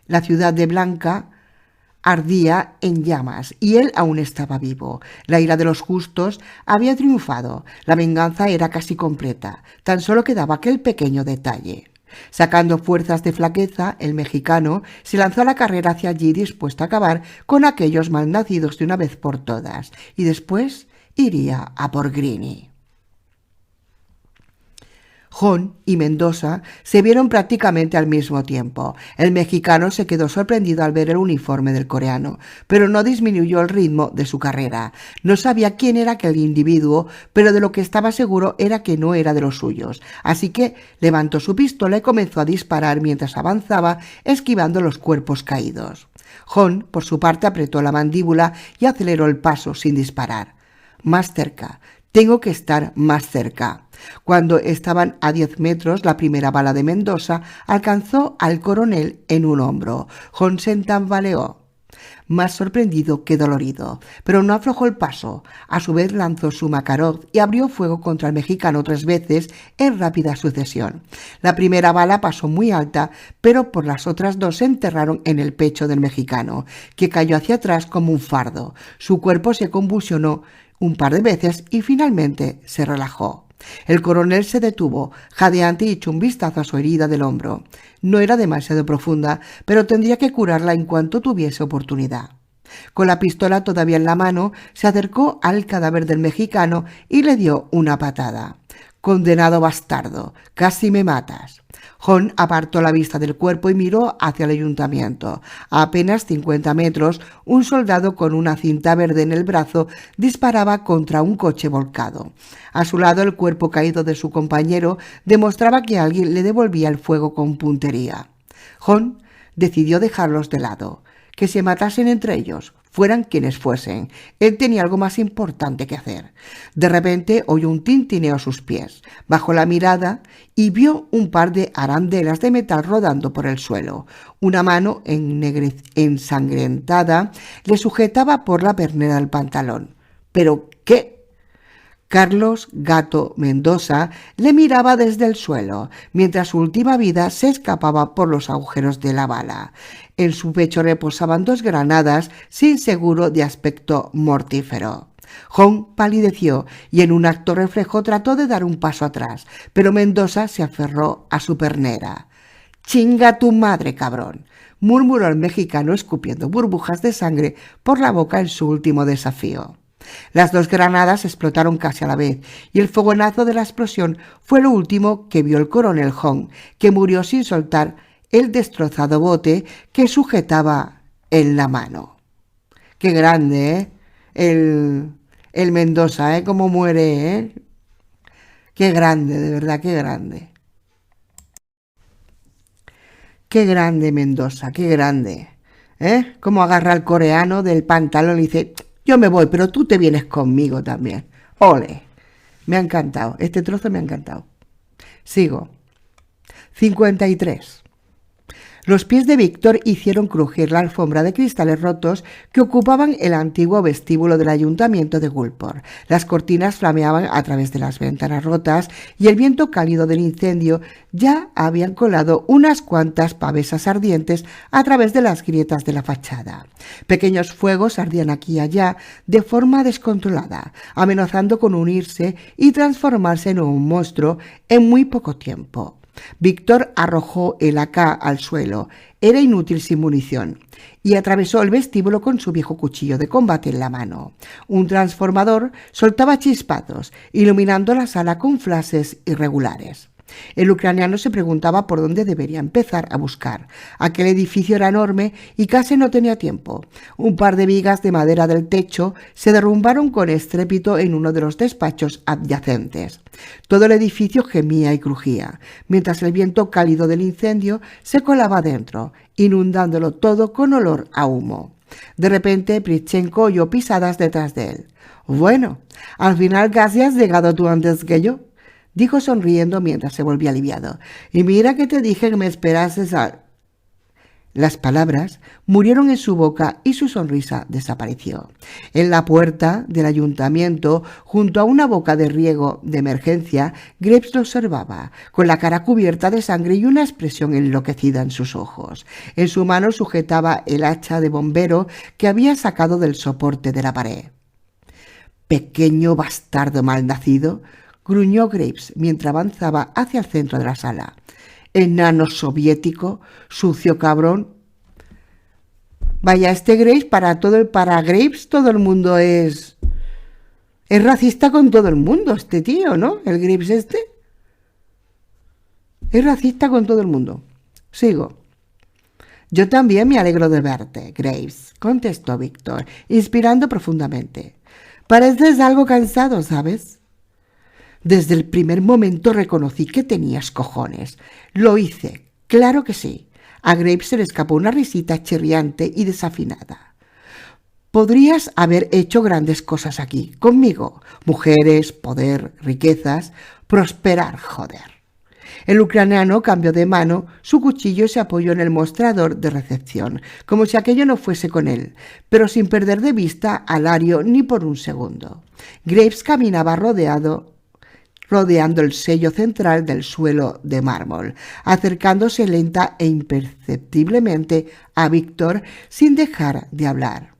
La ciudad de Blanca ardía en llamas y él aún estaba vivo. La ira de los justos había triunfado, la venganza era casi completa, tan solo quedaba aquel pequeño detalle. Sacando fuerzas de flaqueza, el mexicano se lanzó a la carrera hacia allí dispuesto a acabar con aquellos malnacidos de una vez por todas, y después iría a por Greene. Jon y Mendoza se vieron prácticamente al mismo tiempo. El mexicano se quedó sorprendido al ver el uniforme del coreano, pero no disminuyó el ritmo de su carrera. No sabía quién era aquel individuo, pero de lo que estaba seguro era que no era de los suyos. Así que levantó su pistola y comenzó a disparar mientras avanzaba, esquivando los cuerpos caídos. Jon, por su parte, apretó la mandíbula y aceleró el paso sin disparar. Más cerca. Tengo que estar más cerca. Cuando estaban a 10 metros, la primera bala de Mendoza alcanzó al coronel en un hombro. Jon se tambaleó, más sorprendido que dolorido, pero no aflojó el paso. A su vez lanzó su Makarov y abrió fuego contra el mexicano 3 veces en rápida sucesión. La primera bala pasó muy alta, pero por las otras 2 se enterraron en el pecho del mexicano, que cayó hacia atrás como un fardo. Su cuerpo se convulsionó un par de veces y finalmente se relajó. El coronel se detuvo, jadeante, y echó un vistazo a su herida del hombro. No era demasiado profunda, pero tendría que curarla en cuanto tuviese oportunidad. Con la pistola todavía en la mano, se acercó al cadáver del mexicano y le dio una patada. «Condenado bastardo, casi me matas». Jon apartó la vista del cuerpo y miró hacia el ayuntamiento. A apenas 50 metros, un soldado con una cinta verde en el brazo disparaba contra un coche volcado. A su lado, el cuerpo caído de su compañero demostraba que alguien le devolvía el fuego con puntería. Jon decidió dejarlos de lado, que se matasen entre ellos, fueran quienes fuesen. Él tenía algo más importante que hacer. De repente oyó un tintineo a sus pies. Bajó la mirada y vio un par de arandelas de metal rodando por el suelo. Una mano ensangrentada le sujetaba por la pernera del pantalón. ¿Pero qué? Carlos Gato Mendoza le miraba desde el suelo, mientras su última vida se escapaba por los agujeros de la bala. En su pecho reposaban 2 granadas sin seguro de aspecto mortífero. Jon palideció y en un acto reflejo trató de dar un paso atrás, pero Mendoza se aferró a su pernera. «¡Chinga tu madre, cabrón!», murmuró el mexicano escupiendo burbujas de sangre por la boca en su último desafío. Las 2 granadas explotaron casi a la vez, y el fogonazo de la explosión fue lo último que vio el coronel Jon, que murió sin soltar el destrozado bote que sujetaba en la mano. ¡Qué grande, el Mendoza, cómo muere, ¡Qué grande, de verdad, qué grande! ¡Qué grande Mendoza, qué grande! Cómo agarra al coreano del pantalón y dice: «Yo me voy, pero tú te vienes conmigo también». ¡Ole! Me ha encantado. Este trozo me ha encantado. Sigo. 53. Los pies de Víctor hicieron crujir la alfombra de cristales rotos que ocupaban el antiguo vestíbulo del ayuntamiento de Gulport. Las cortinas flameaban a través de las ventanas rotas y el viento cálido del incendio ya habían colado unas cuantas pavesas ardientes a través de las grietas de la fachada. Pequeños fuegos ardían aquí y allá de forma descontrolada, amenazando con unirse y transformarse en un monstruo en muy poco tiempo. Víctor arrojó el AK al suelo, era inútil sin munición, y atravesó el vestíbulo con su viejo cuchillo de combate en la mano. Un transformador soltaba chispazos, iluminando la sala con flashes irregulares. El ucraniano se preguntaba por dónde debería empezar a buscar. Aquel edificio era enorme y casi no tenía tiempo. Un par de vigas de madera del techo se derrumbaron con estrépito en uno de los despachos adyacentes. Todo el edificio gemía y crujía, mientras el viento cálido del incendio se colaba dentro, inundándolo todo con olor a humo. De repente, Pritchenko oyó pisadas detrás de él. «Bueno, al final casi has llegado tú antes que yo», dijo sonriendo mientras se volvía aliviado. «Y mira que te dije que me esperases a...». Las palabras murieron en su boca y su sonrisa desapareció. En la puerta del ayuntamiento, junto a una boca de riego de emergencia, Graves lo observaba, con la cara cubierta de sangre y una expresión enloquecida en sus ojos. En su mano sujetaba el hacha de bombero que había sacado del soporte de la pared. «Pequeño bastardo malnacido», gruñó Graves mientras avanzaba hacia el centro de la sala. «Enano soviético, sucio cabrón». Vaya, Graves, para Graves todo el mundo es racista con todo el mundo, este tío, ¿no? El Graves es racista con todo el mundo. Sigo. «Yo también me alegro de verte, Graves», contestó Víctor, inspirando profundamente. «Pareces algo cansado, ¿sabes?» «Desde el primer momento reconocí que tenías cojones. Lo hice, claro que sí». A Graves se le escapó una risita chirriante y desafinada. «Podrías haber hecho grandes cosas aquí, conmigo. Mujeres, poder, riquezas, prosperar, joder». El ucraniano cambió de mano su cuchillo y se apoyó en el mostrador de recepción, como si aquello no fuese con él, pero sin perder de vista a Lario ni por un segundo. Graves caminaba rodeando el sello central del suelo de mármol, acercándose lenta e imperceptiblemente a Víctor sin dejar de hablar.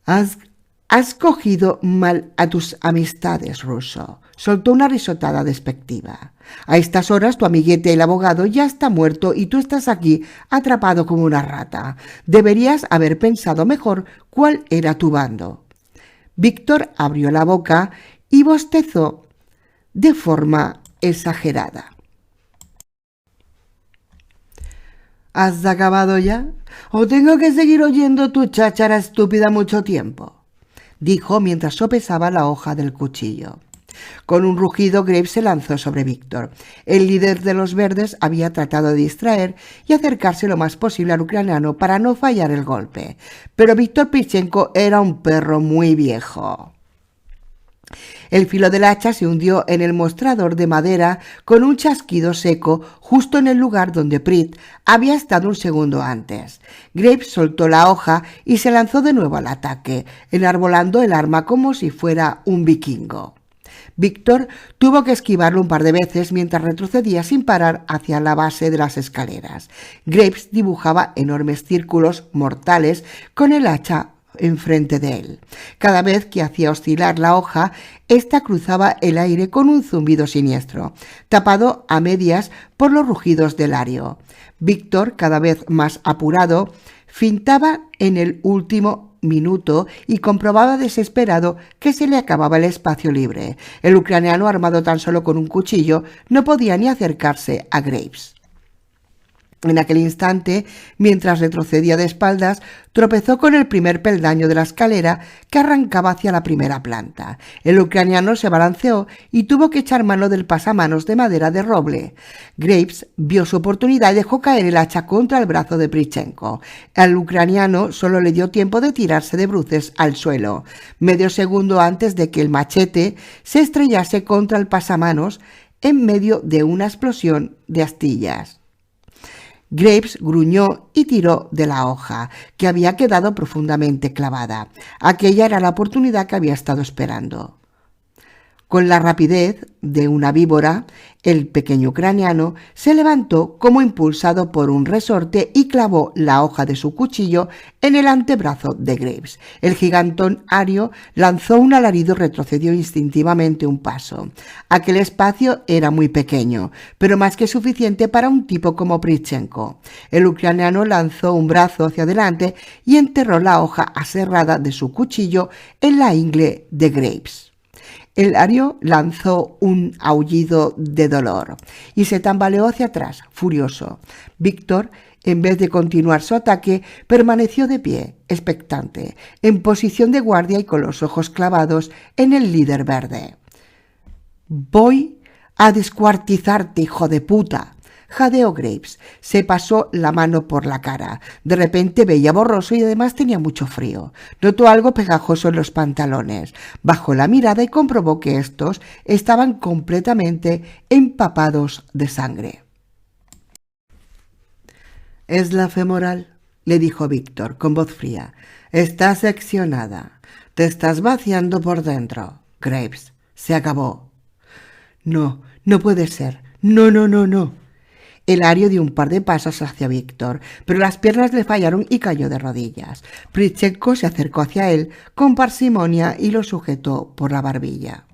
«Has cogido mal a tus amistades, ruso», soltó una risotada despectiva. «A estas horas tu amiguete el abogado ya está muerto y tú estás aquí atrapado como una rata. Deberías haber pensado mejor cuál era tu bando». Víctor abrió la boca y bostezó de forma exagerada. «¿Has acabado ya? ¿O tengo que seguir oyendo tu cháchara estúpida mucho tiempo?», dijo mientras sopesaba la hoja del cuchillo. Con un rugido, Graves se lanzó sobre Víctor. El líder de los verdes había tratado de distraer y acercarse lo más posible al ucraniano para no fallar el golpe, pero Víctor Pritchenko era un perro muy viejo. El filo del hacha se hundió en el mostrador de madera con un chasquido seco justo en el lugar donde Prit había estado un segundo antes. Graves soltó la hoja y se lanzó de nuevo al ataque, enarbolando el arma como si fuera un vikingo. Víctor tuvo que esquivarlo un par de veces mientras retrocedía sin parar hacia la base de las escaleras. Graves dibujaba enormes círculos mortales con el hacha enfrente de él. Cada vez que hacía oscilar la hoja, ésta cruzaba el aire con un zumbido siniestro, tapado a medias por los rugidos de Lario. Víctor, cada vez más apurado, fintaba en el último minuto y comprobaba desesperado que se le acababa el espacio libre. El ucraniano, armado tan solo con un cuchillo, no podía ni acercarse a Graves. En aquel instante, mientras retrocedía de espaldas, tropezó con el primer peldaño de la escalera que arrancaba hacia la primera planta. El ucraniano se balanceó y tuvo que echar mano del pasamanos de madera de roble. Graves vio su oportunidad y dejó caer el hacha contra el brazo de Pritchenko. Al ucraniano solo le dio tiempo de tirarse de bruces al suelo, medio segundo antes de que el machete se estrellase contra el pasamanos en medio de una explosión de astillas. Graves gruñó y tiró de la hoja, que había quedado profundamente clavada. Aquella era la oportunidad que había estado esperando. Con la rapidez de una víbora, el pequeño ucraniano se levantó como impulsado por un resorte y clavó la hoja de su cuchillo en el antebrazo de Graves. El gigantón ario lanzó un alarido y retrocedió instintivamente un paso. Aquel espacio era muy pequeño, pero más que suficiente para un tipo como Pritchenko. El ucraniano lanzó un brazo hacia adelante y enterró la hoja aserrada de su cuchillo en la ingle de Graves. Hilario lanzó un aullido de dolor y se tambaleó hacia atrás, furioso. Víctor, en vez de continuar su ataque, permaneció de pie, expectante, en posición de guardia y con los ojos clavados en el líder verde. «Voy a descuartizarte, hijo de puta», jadeó Graves. Se pasó la mano por la cara. De repente veía borroso y además tenía mucho frío. Notó algo pegajoso en los pantalones. Bajó la mirada y comprobó que estos estaban completamente empapados de sangre. «Es la femoral», le dijo Víctor con voz fría. «Está seccionada. Te estás vaciando por dentro. Graves, se acabó». «No, no puede ser. No, no, no, no». Hilario dio un par de pasos hacia Víctor, pero las piernas le fallaron y cayó de rodillas. Pritchenko se acercó hacia él con parsimonia y lo sujetó por la barbilla.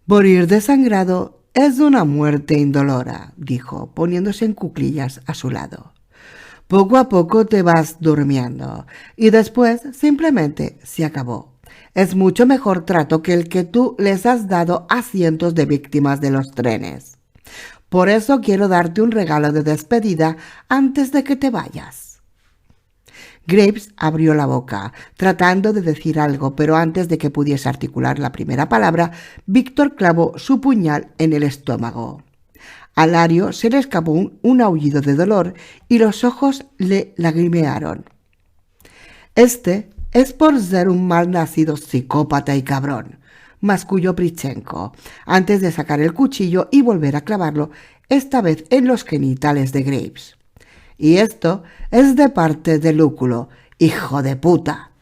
«Morir desangrado es una muerte indolora», dijo, poniéndose en cuclillas a su lado. «Poco a poco te vas durmiendo y después simplemente se acabó. Es mucho mejor trato que el que tú les has dado a cientos de víctimas de los trenes. Por eso quiero darte un regalo de despedida antes de que te vayas». Graves abrió la boca, tratando de decir algo, pero antes de que pudiese articular la primera palabra, Víctor clavó su puñal en el estómago. A Hilario se le escapó un aullido de dolor y los ojos le lagrimearon. «Este es por ser un malnacido psicópata y cabrón», masculló Pritchenko, antes de sacar el cuchillo y volver a clavarlo, esta vez en los genitales de Graves. «Y esto es de parte de Lúculo, hijo de puta».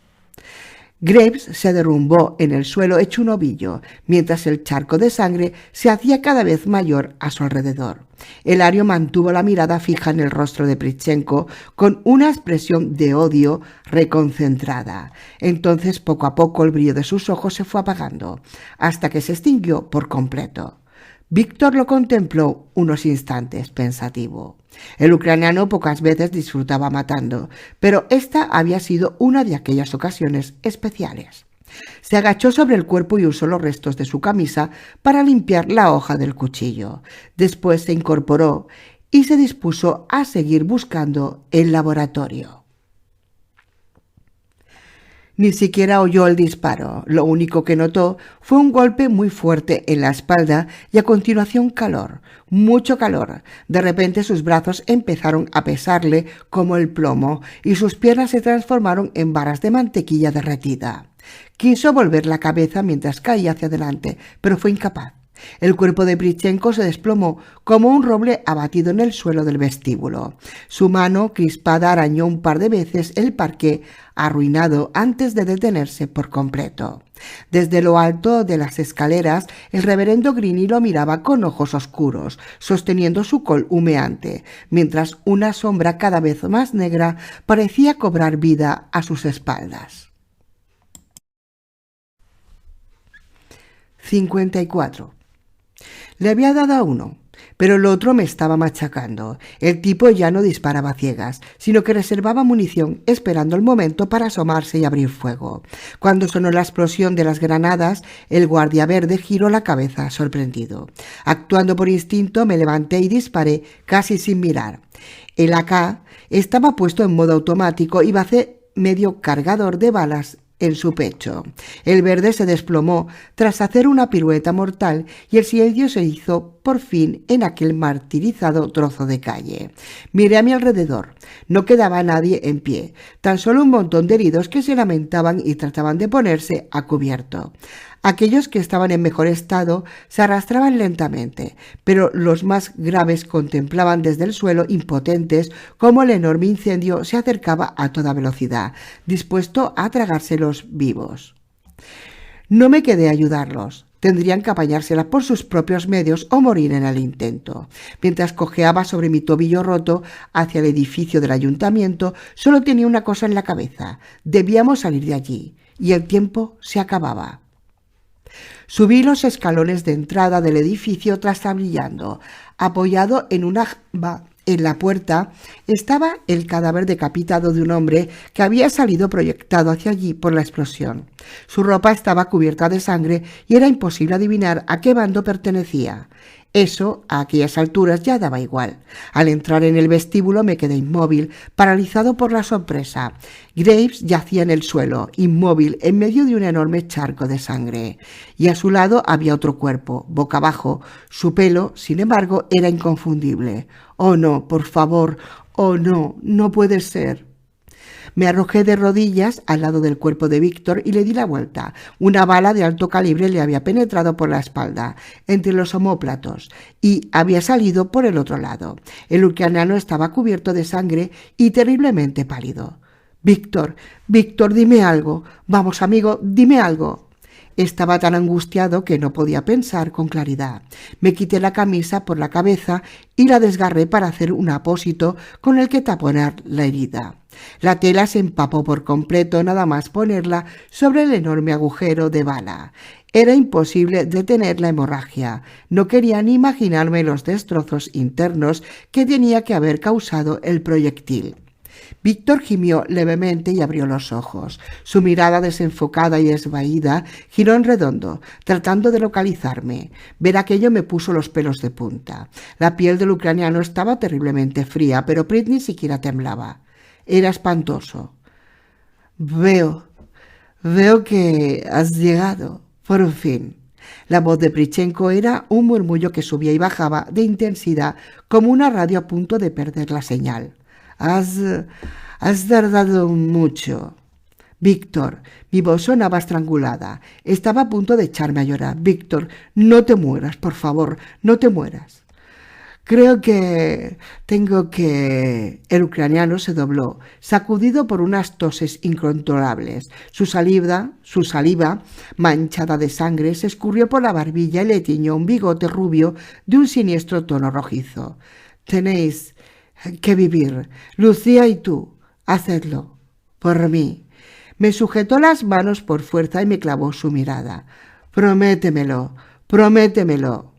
Graves se derrumbó en el suelo hecho un ovillo, mientras el charco de sangre se hacía cada vez mayor a su alrededor. Hilario mantuvo la mirada fija en el rostro de Pritchenko con una expresión de odio reconcentrada. Entonces, poco a poco, el brillo de sus ojos se fue apagando, hasta que se extinguió por completo. Víctor lo contempló unos instantes, pensativo. El ucraniano pocas veces disfrutaba matando, pero esta había sido una de aquellas ocasiones especiales. Se agachó sobre el cuerpo y usó los restos de su camisa para limpiar la hoja del cuchillo. Después se incorporó y se dispuso a seguir buscando el laboratorio. Ni siquiera oyó el disparo. Lo único que notó fue un golpe muy fuerte en la espalda y a continuación calor, mucho calor. De repente sus brazos empezaron a pesarle como el plomo y sus piernas se transformaron en varas de mantequilla derretida. Quiso volver la cabeza mientras caía hacia adelante, pero fue incapaz. El cuerpo de Pritchenko se desplomó como un roble abatido en el suelo del vestíbulo. Su mano crispada arañó un par de veces el parqué, arruinado antes de detenerse por completo. Desde lo alto de las escaleras, el reverendo Greene lo miraba con ojos oscuros, sosteniendo su col humeante, mientras una sombra cada vez más negra parecía cobrar vida a sus espaldas. 54. Le había dado a uno, pero el otro me estaba machacando. El tipo ya no disparaba a ciegas, sino que reservaba munición esperando el momento para asomarse y abrir fuego. Cuando sonó la explosión de las granadas, el guardia verde giró la cabeza, sorprendido. Actuando por instinto, me levanté y disparé casi sin mirar. El AK estaba puesto en modo automático y vacié medio cargador de balas en su pecho. El verde se desplomó tras hacer una pirueta mortal y el silencio se hizo por fin en aquel martirizado trozo de calle. Miré a mi alrededor. No quedaba nadie en pie, tan solo un montón de heridos que se lamentaban y trataban de ponerse a cubierto. Aquellos que estaban en mejor estado se arrastraban lentamente, pero los más graves contemplaban desde el suelo, impotentes, cómo el enorme incendio se acercaba a toda velocidad, dispuesto a tragárselos vivos. No me quedé a ayudarlos. Tendrían que apañárselas por sus propios medios o morir en el intento. Mientras cojeaba sobre mi tobillo roto hacia el edificio del ayuntamiento, solo tenía una cosa en la cabeza. Debíamos salir de allí, y el tiempo se acababa. Subí los escalones de entrada del edificio trastabillando, apoyado en una jamba En la puerta estaba el cadáver decapitado de un hombre que había salido proyectado hacia allí por la explosión. Su ropa estaba cubierta de sangre y era imposible adivinar a qué bando pertenecía. Eso, a aquellas alturas, ya daba igual. Al entrar en el vestíbulo me quedé inmóvil, paralizado por la sorpresa. Graves yacía en el suelo, inmóvil, en medio de un enorme charco de sangre. Y a su lado había otro cuerpo, boca abajo. Su pelo, sin embargo, era inconfundible. «Oh, no, por favor. Oh, no, no puede ser». Me arrojé de rodillas al lado del cuerpo de Víctor y le di la vuelta. Una bala de alto calibre le había penetrado por la espalda, entre los omóplatos, y había salido por el otro lado. El ucraniano estaba cubierto de sangre y terriblemente pálido. «Víctor, Víctor, dime algo. Vamos, amigo, dime algo». Estaba tan angustiado que no podía pensar con claridad. Me quité la camisa por la cabeza y la desgarré para hacer un apósito con el que taponar la herida. La tela se empapó por completo nada más ponerla sobre el enorme agujero de bala. Era imposible detener la hemorragia. No quería ni imaginarme los destrozos internos que tenía que haber causado el proyectil. Víctor gimió levemente y abrió los ojos. Su mirada desenfocada y esvaída giró en redondo, tratando de localizarme. Ver aquello me puso los pelos de punta. La piel del ucraniano estaba terriblemente fría, pero Prit ni siquiera temblaba. Era espantoso. Veo que has llegado, por fin». La voz de Prichenko era un murmullo que subía y bajaba de intensidad como una radio a punto de perder la señal. Has tardado mucho. Víctor, mi voz sonaba estrangulada. Estaba a punto de echarme a llorar. Víctor, no te mueras, por favor, no te mueras. Creo que tengo que... El ucraniano se dobló, sacudido por unas toses incontrolables. Su saliva, manchada de sangre, se escurrió por la barbilla y le tiñó un bigote rubio de un siniestro tono rojizo. Tenéis que vivir. Lucía y tú, hacedlo. Por mí. Me sujetó las manos por fuerza y me clavó su mirada. Prométemelo, prométemelo.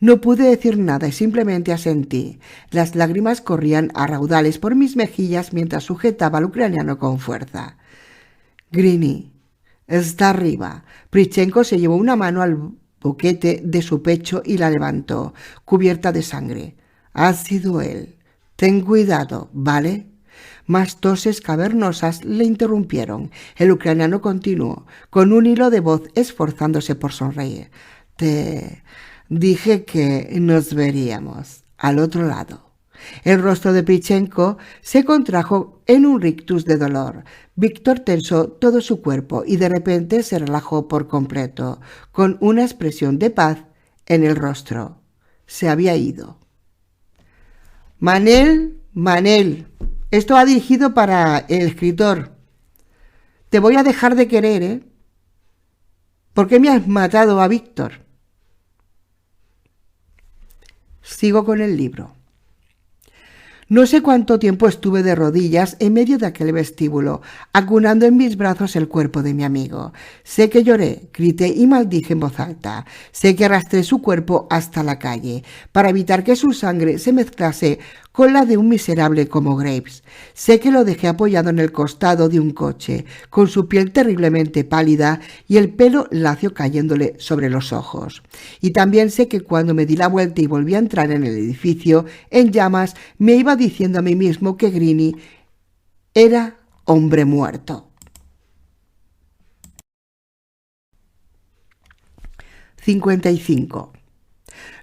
No pude decir nada y simplemente asentí. Las lágrimas corrían a raudales por mis mejillas mientras sujetaba al ucraniano con fuerza. Grini, está arriba. Prichenko se llevó una mano al boquete de su pecho y la levantó, cubierta de sangre. Ha sido él. Ten cuidado, ¿vale? Más toses cavernosas le interrumpieron. El ucraniano continuó, con un hilo de voz esforzándose por sonreír. Te dije que nos veríamos al otro lado. El rostro de Prichenko se contrajo en un rictus de dolor. Víctor tensó todo su cuerpo y de repente se relajó por completo, con una expresión de paz en el rostro. Se había ido. Manel, esto va dirigido para el escritor. Te voy a dejar de querer, ¿eh? ¿Por qué me has matado a Víctor? Sigo con el libro. No sé cuánto tiempo estuve de rodillas en medio de aquel vestíbulo, acunando en mis brazos el cuerpo de mi amigo. Sé que lloré, grité y maldije en voz alta. Sé que arrastré su cuerpo hasta la calle, para evitar que su sangre se mezclase con la de un miserable como Graves. Sé que lo dejé apoyado en el costado de un coche, con su piel terriblemente pálida y el pelo lacio cayéndole sobre los ojos. Y también sé que cuando me di la vuelta y volví a entrar en el edificio, en llamas, me iba diciendo a mí mismo que Grini era hombre muerto. 55.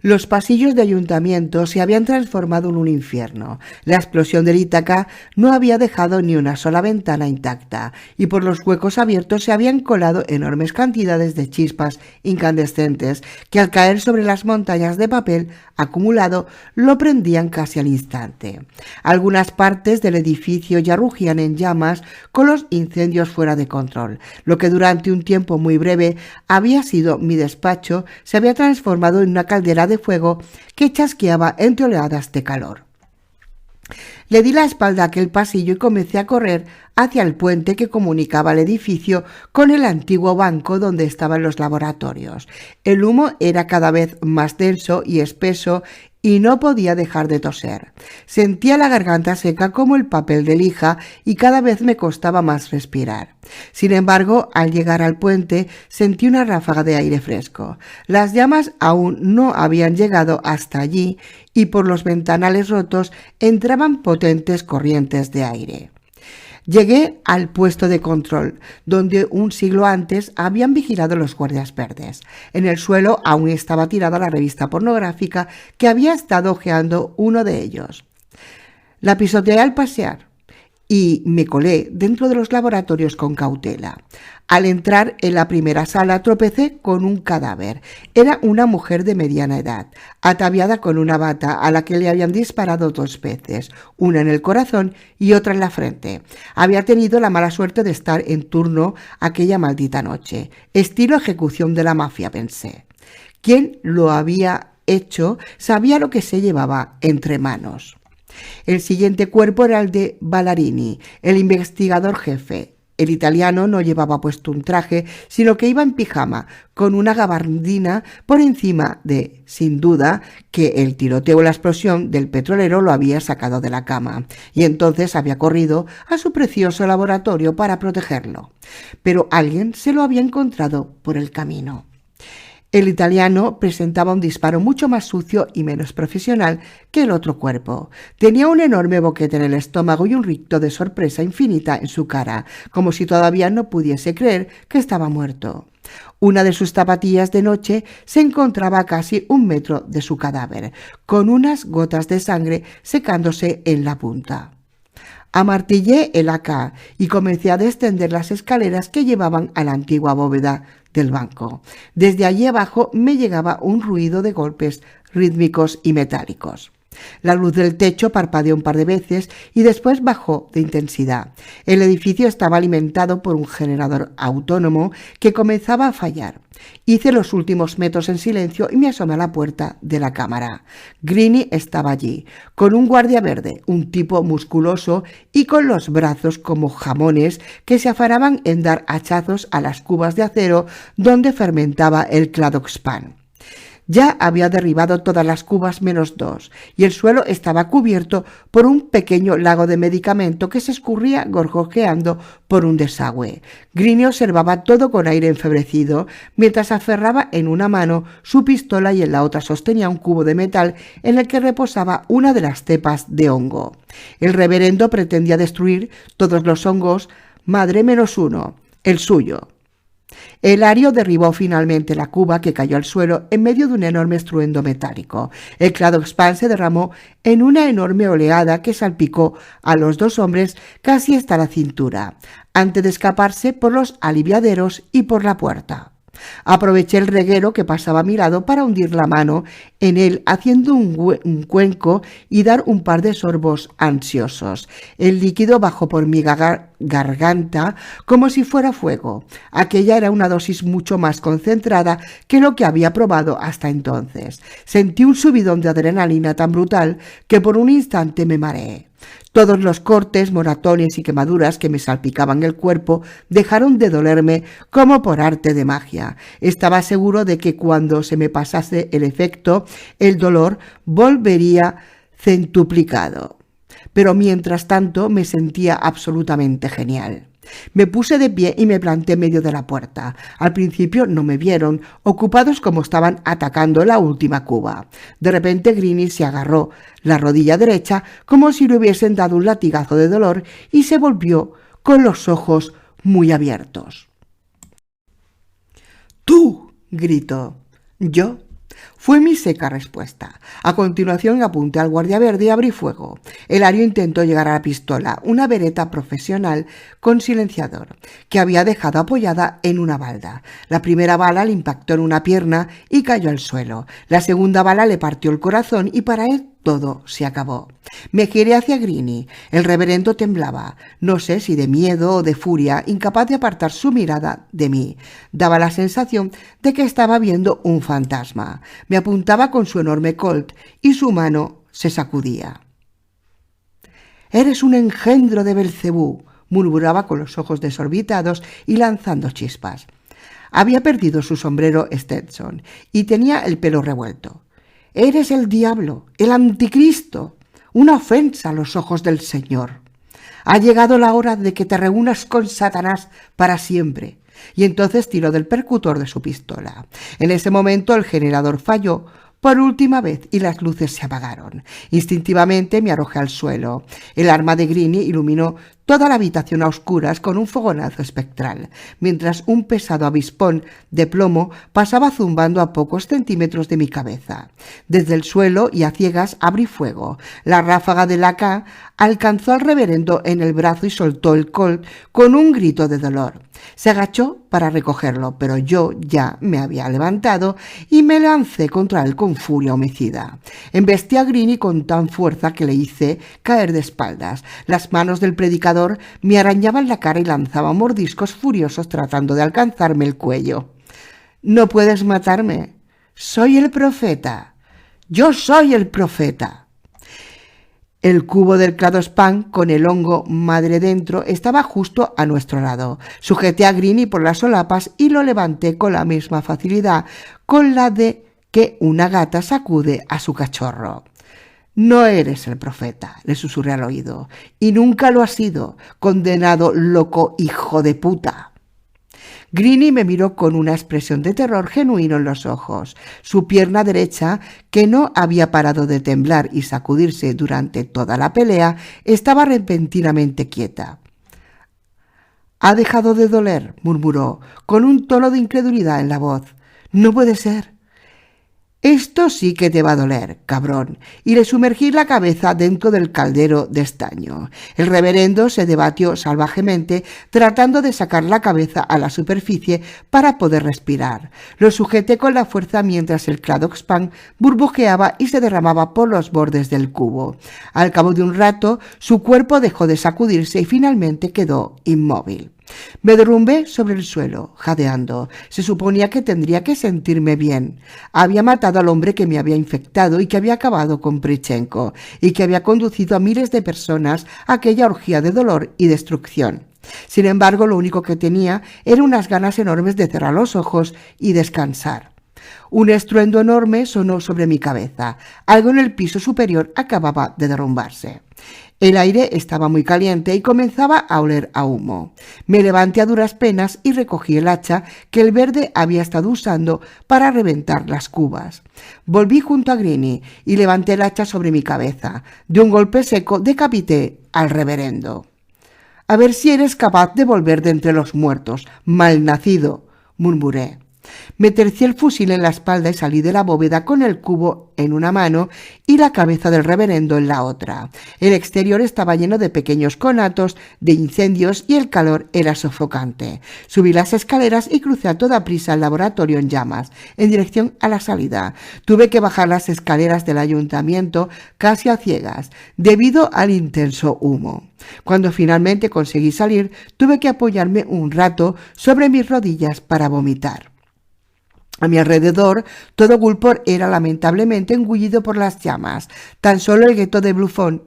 Los pasillos de ayuntamiento se habían transformado en un infierno. La explosión del Ítaca no había dejado ni una sola ventana intacta, y por los huecos abiertos se habían colado enormes cantidades de chispas incandescentes que al caer sobre las montañas de papel acumulado lo prendían casi al instante. Algunas partes del edificio ya rugían en llamas con los incendios fuera de control. Lo que durante un tiempo muy breve había sido mi despacho se había transformado en una caldera de fuego que chasqueaba entre oleadas de calor. Le di la espalda a aquel pasillo y comencé a correr hacia el puente que comunicaba el edificio con el antiguo banco donde estaban los laboratorios. El humo era cada vez más denso y espeso y no podía dejar de toser. Sentía la garganta seca como el papel de lija y cada vez me costaba más respirar. Sin embargo, al llegar al puente, sentí una ráfaga de aire fresco. Las llamas aún no habían llegado hasta allí y por los ventanales rotos entraban potentes corrientes de aire. Llegué al puesto de control, donde un siglo antes habían vigilado los guardias verdes. En el suelo aún estaba tirada la revista pornográfica que había estado hojeando uno de ellos. La pisoteé al pasear y me colé dentro de los laboratorios con cautela. Al entrar en la primera sala tropecé con un cadáver. Era una mujer de mediana edad, ataviada con una bata a la que le habían disparado 2 veces, una en el corazón y otra en la frente. Había tenido la mala suerte de estar en turno aquella maldita noche. Estilo ejecución de la mafia, pensé. Quien lo había hecho sabía lo que se llevaba entre manos. El siguiente cuerpo era el de Ballarini, el investigador jefe. El italiano no llevaba puesto un traje, sino que iba en pijama, con una gabardina por encima de, sin duda, que el tiroteo o la explosión del petrolero lo había sacado de la cama, y entonces había corrido a su precioso laboratorio para protegerlo. Pero alguien se lo había encontrado por el camino. El italiano presentaba un disparo mucho más sucio y menos profesional que el otro cuerpo. Tenía un enorme boquete en el estómago y un ricto de sorpresa infinita en su cara, como si todavía no pudiese creer que estaba muerto. Una de sus zapatillas de noche se encontraba a casi 1 metro de su cadáver, con unas gotas de sangre secándose en la punta. Amartillé el AK y comencé a descender las escaleras que llevaban a la antigua bóveda del banco. Desde allí abajo me llegaba un ruido de golpes rítmicos y metálicos. La luz del techo parpadeó un par de veces y después bajó de intensidad. El edificio estaba alimentado por un generador autónomo que comenzaba a fallar. Hice los últimos metros en silencio y me asomé a la puerta de la cámara. Greene estaba allí, con un guardia verde, un tipo musculoso y con los brazos como jamones que se afanaban en dar hachazos a las cubas de acero donde fermentaba el Cladoxpan. Ya había derribado todas las cubas menos 2 y el suelo estaba cubierto por un pequeño lago de medicamento que se escurría gorgojeando por un desagüe. Greene observaba todo con aire enfebrecido mientras aferraba en una mano su pistola y en la otra sostenía un cubo de metal en el que reposaba una de las cepas de hongo. El reverendo pretendía destruir todos los hongos, madre menos uno, el suyo. Elario derribó finalmente la cuba que cayó al suelo en medio de un enorme estruendo metálico. El Cladoxpan se derramó en una enorme oleada que salpicó a los 2 hombres casi hasta la cintura, antes de escaparse por los aliviaderos y por la puerta. Aproveché el reguero que pasaba a mi lado para hundir la mano en él haciendo un cuenco y dar un par de sorbos ansiosos. El líquido bajó por mi garganta como si fuera fuego. Aquella era una dosis mucho más concentrada que lo que había probado hasta entonces. Sentí un subidón de adrenalina tan brutal que por un instante me mareé. Todos los cortes, moratones y quemaduras que me salpicaban el cuerpo dejaron de dolerme como por arte de magia. Estaba seguro de que cuando se me pasase el efecto, el dolor volvería centuplicado. Pero mientras tanto me sentía absolutamente genial. Me puse de pie y me planté en medio de la puerta. Al principio no me vieron, ocupados como estaban atacando la última cuba. De repente Greene se agarró la rodilla derecha como si le hubiesen dado un latigazo de dolor y se volvió con los ojos muy abiertos. ¡Tú! —gritó. ¿Yo? Fue mi seca respuesta. A continuación apunté al guardia verde y abrí fuego. Elario intentó llegar a la pistola, una Beretta profesional con silenciador, que había dejado apoyada en una balda. La primera bala le impactó en una pierna y cayó al suelo. La segunda bala le partió el corazón y para él todo se acabó. Me giré hacia Greene. El reverendo temblaba, no sé si de miedo o de furia, incapaz de apartar su mirada de mí. Daba la sensación de que estaba viendo un fantasma. Me apuntaba con su enorme Colt y su mano se sacudía. «Eres un engendro de Belcebú», murmuraba con los ojos desorbitados y lanzando chispas. Había perdido su sombrero Stetson y tenía el pelo revuelto. Eres el diablo, el anticristo, una ofensa a los ojos del Señor. Ha llegado la hora de que te reúnas con Satanás para siempre. Y entonces tiró del percutor de su pistola. En ese momento el generador falló por última vez y las luces se apagaron. Instintivamente me arrojé al suelo. El arma de Greenie iluminó toda la habitación a oscuras con un fogonazo espectral, mientras un pesado avispón de plomo pasaba zumbando a pocos centímetros de mi cabeza. Desde el suelo y a ciegas abrí fuego. La ráfaga del AK alcanzó al reverendo en el brazo y soltó el Colt con un grito de dolor. Se agachó para recogerlo, pero yo ya me había levantado y me lancé contra él con furia homicida. Embestí a Greenie con tan fuerza que le hice caer de espaldas. Las manos del predicador me arañaban la cara y lanzaban mordiscos furiosos tratando de alcanzarme el cuello. «No puedes matarme. Soy el profeta. Yo soy el profeta». El cubo del Cladospan con el hongo madre dentro estaba justo a nuestro lado. Sujeté a Greenie por las solapas y lo levanté con la misma facilidad con la de que una gata sacude a su cachorro. «No eres el profeta», le susurré al oído, «y nunca lo has sido, condenado loco hijo de puta». Greenie me miró con una expresión de terror genuino en los ojos. Su pierna derecha, que no había parado de temblar y sacudirse durante toda la pelea, estaba repentinamente quieta. «Ha dejado de doler», murmuró, con un tono de incredulidad en la voz. «No puede ser». «Esto sí que te va a doler, cabrón», y le sumergí la cabeza dentro del caldero de estaño. El reverendo se debatió salvajemente, tratando de sacar la cabeza a la superficie para poder respirar. Lo sujeté con la fuerza mientras el Cladospan burbujeaba y se derramaba por los bordes del cubo. Al cabo de un rato, su cuerpo dejó de sacudirse y finalmente quedó inmóvil. Me derrumbé sobre el suelo, jadeando. Se suponía que tendría que sentirme bien. Había matado al hombre que me había infectado y que había acabado con Prichenko, y que había conducido a miles de personas a aquella orgía de dolor y destrucción. Sin embargo, lo único que tenía eran unas ganas enormes de cerrar los ojos y descansar. Un estruendo enorme sonó sobre mi cabeza. Algo en el piso superior acababa de derrumbarse. El aire estaba muy caliente y comenzaba a oler a humo. Me levanté a duras penas y recogí el hacha que el verde había estado usando para reventar las cubas. Volví junto a Greenie y levanté el hacha sobre mi cabeza. De un golpe seco decapité al reverendo. «A ver si eres capaz de volver de entre los muertos, malnacido», murmuré. Me tercié el fusil en la espalda y salí de la bóveda con el cubo en una mano y la cabeza del reverendo en la otra. El exterior estaba lleno de pequeños conatos de incendios y el calor era sofocante. Subí las escaleras y crucé a toda prisa el laboratorio en llamas, en dirección a la salida. Tuve que bajar las escaleras del ayuntamiento casi a ciegas, debido al intenso humo. Cuando finalmente conseguí salir, tuve que apoyarme un rato sobre mis rodillas para vomitar. A mi alrededor, todo Gulport era lamentablemente engullido por las llamas. Tan solo el gueto de Bluffon,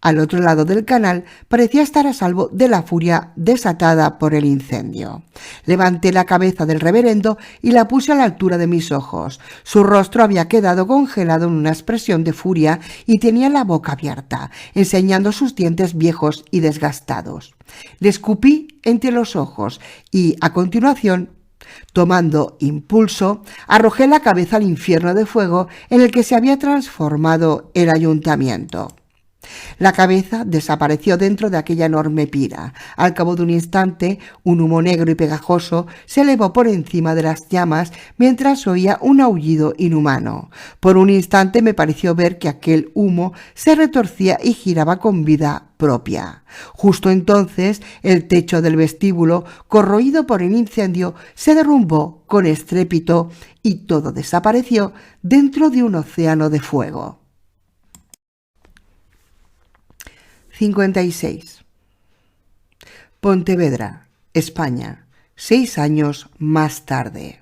al otro lado del canal, parecía estar a salvo de la furia desatada por el incendio. Levanté la cabeza del reverendo y la puse a la altura de mis ojos. Su rostro había quedado congelado en una expresión de furia y tenía la boca abierta, enseñando sus dientes viejos y desgastados. Le escupí entre los ojos y, a continuación, tomando impulso, arrojé la cabeza al infierno de fuego en el que se había transformado el ayuntamiento. La cabeza desapareció dentro de aquella enorme pira. Al cabo de un instante, un humo negro y pegajoso se elevó por encima de las llamas mientras oía un aullido inhumano. Por un instante me pareció ver que aquel humo se retorcía y giraba con vida propia. Justo entonces, el techo del vestíbulo, corroído por el incendio, se derrumbó con estrépito y todo desapareció dentro de un océano de fuego. 56. Pontevedra, España, 6 años más tarde.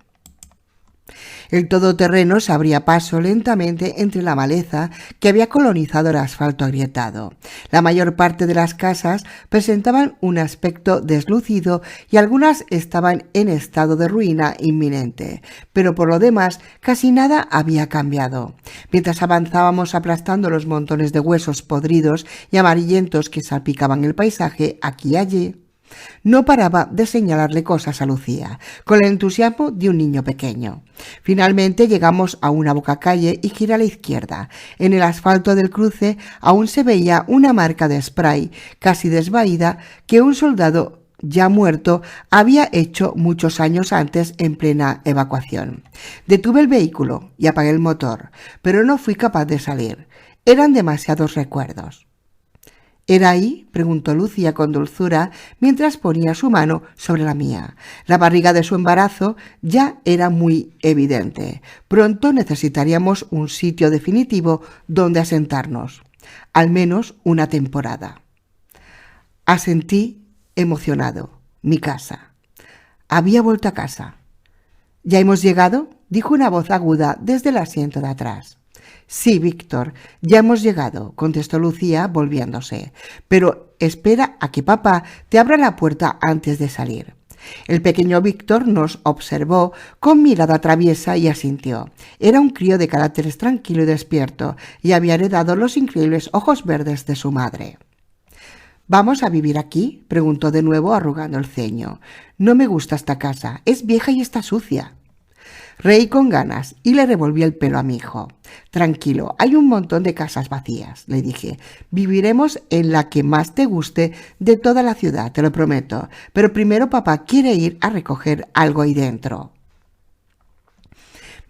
El todoterreno se abría paso lentamente entre la maleza que había colonizado el asfalto agrietado. La mayor parte de las casas presentaban un aspecto deslucido y algunas estaban en estado de ruina inminente, pero por lo demás casi nada había cambiado. Mientras avanzábamos aplastando los montones de huesos podridos y amarillentos que salpicaban el paisaje aquí y allí, no paraba de señalarle cosas a Lucía, con el entusiasmo de un niño pequeño. Finalmente llegamos a una bocacalle y giré a la izquierda. En el asfalto del cruce aún se veía una marca de spray, casi desvaída, que un soldado ya muerto había hecho muchos años antes en plena evacuación. Detuve el vehículo y apagué el motor, pero no fui capaz de salir. Eran demasiados recuerdos. ¿Era ahí?, preguntó Lucía con dulzura mientras ponía su mano sobre la mía. La barriga de su embarazo ya era muy evidente. Pronto necesitaríamos un sitio definitivo donde asentarnos, al menos una temporada. Asentí emocionado. Mi casa. Había vuelto a casa. ¿Ya hemos llegado?, dijo una voz aguda desde el asiento de atrás. Sí, Víctor, ya hemos llegado, contestó Lucía volviéndose, pero espera a que papá te abra la puerta antes de salir. El pequeño Víctor nos observó con mirada traviesa y asintió. Era un crío de carácter tranquilo y despierto, y había heredado los increíbles ojos verdes de su madre. ¿Vamos a vivir aquí?, preguntó de nuevo arrugando el ceño. No me gusta esta casa, es vieja y está sucia. Reí con ganas y le revolví el pelo a mi hijo. Tranquilo, hay un montón de casas vacías, le dije. Viviremos en la que más te guste de toda la ciudad, te lo prometo. Pero primero papá quiere ir a recoger algo ahí dentro.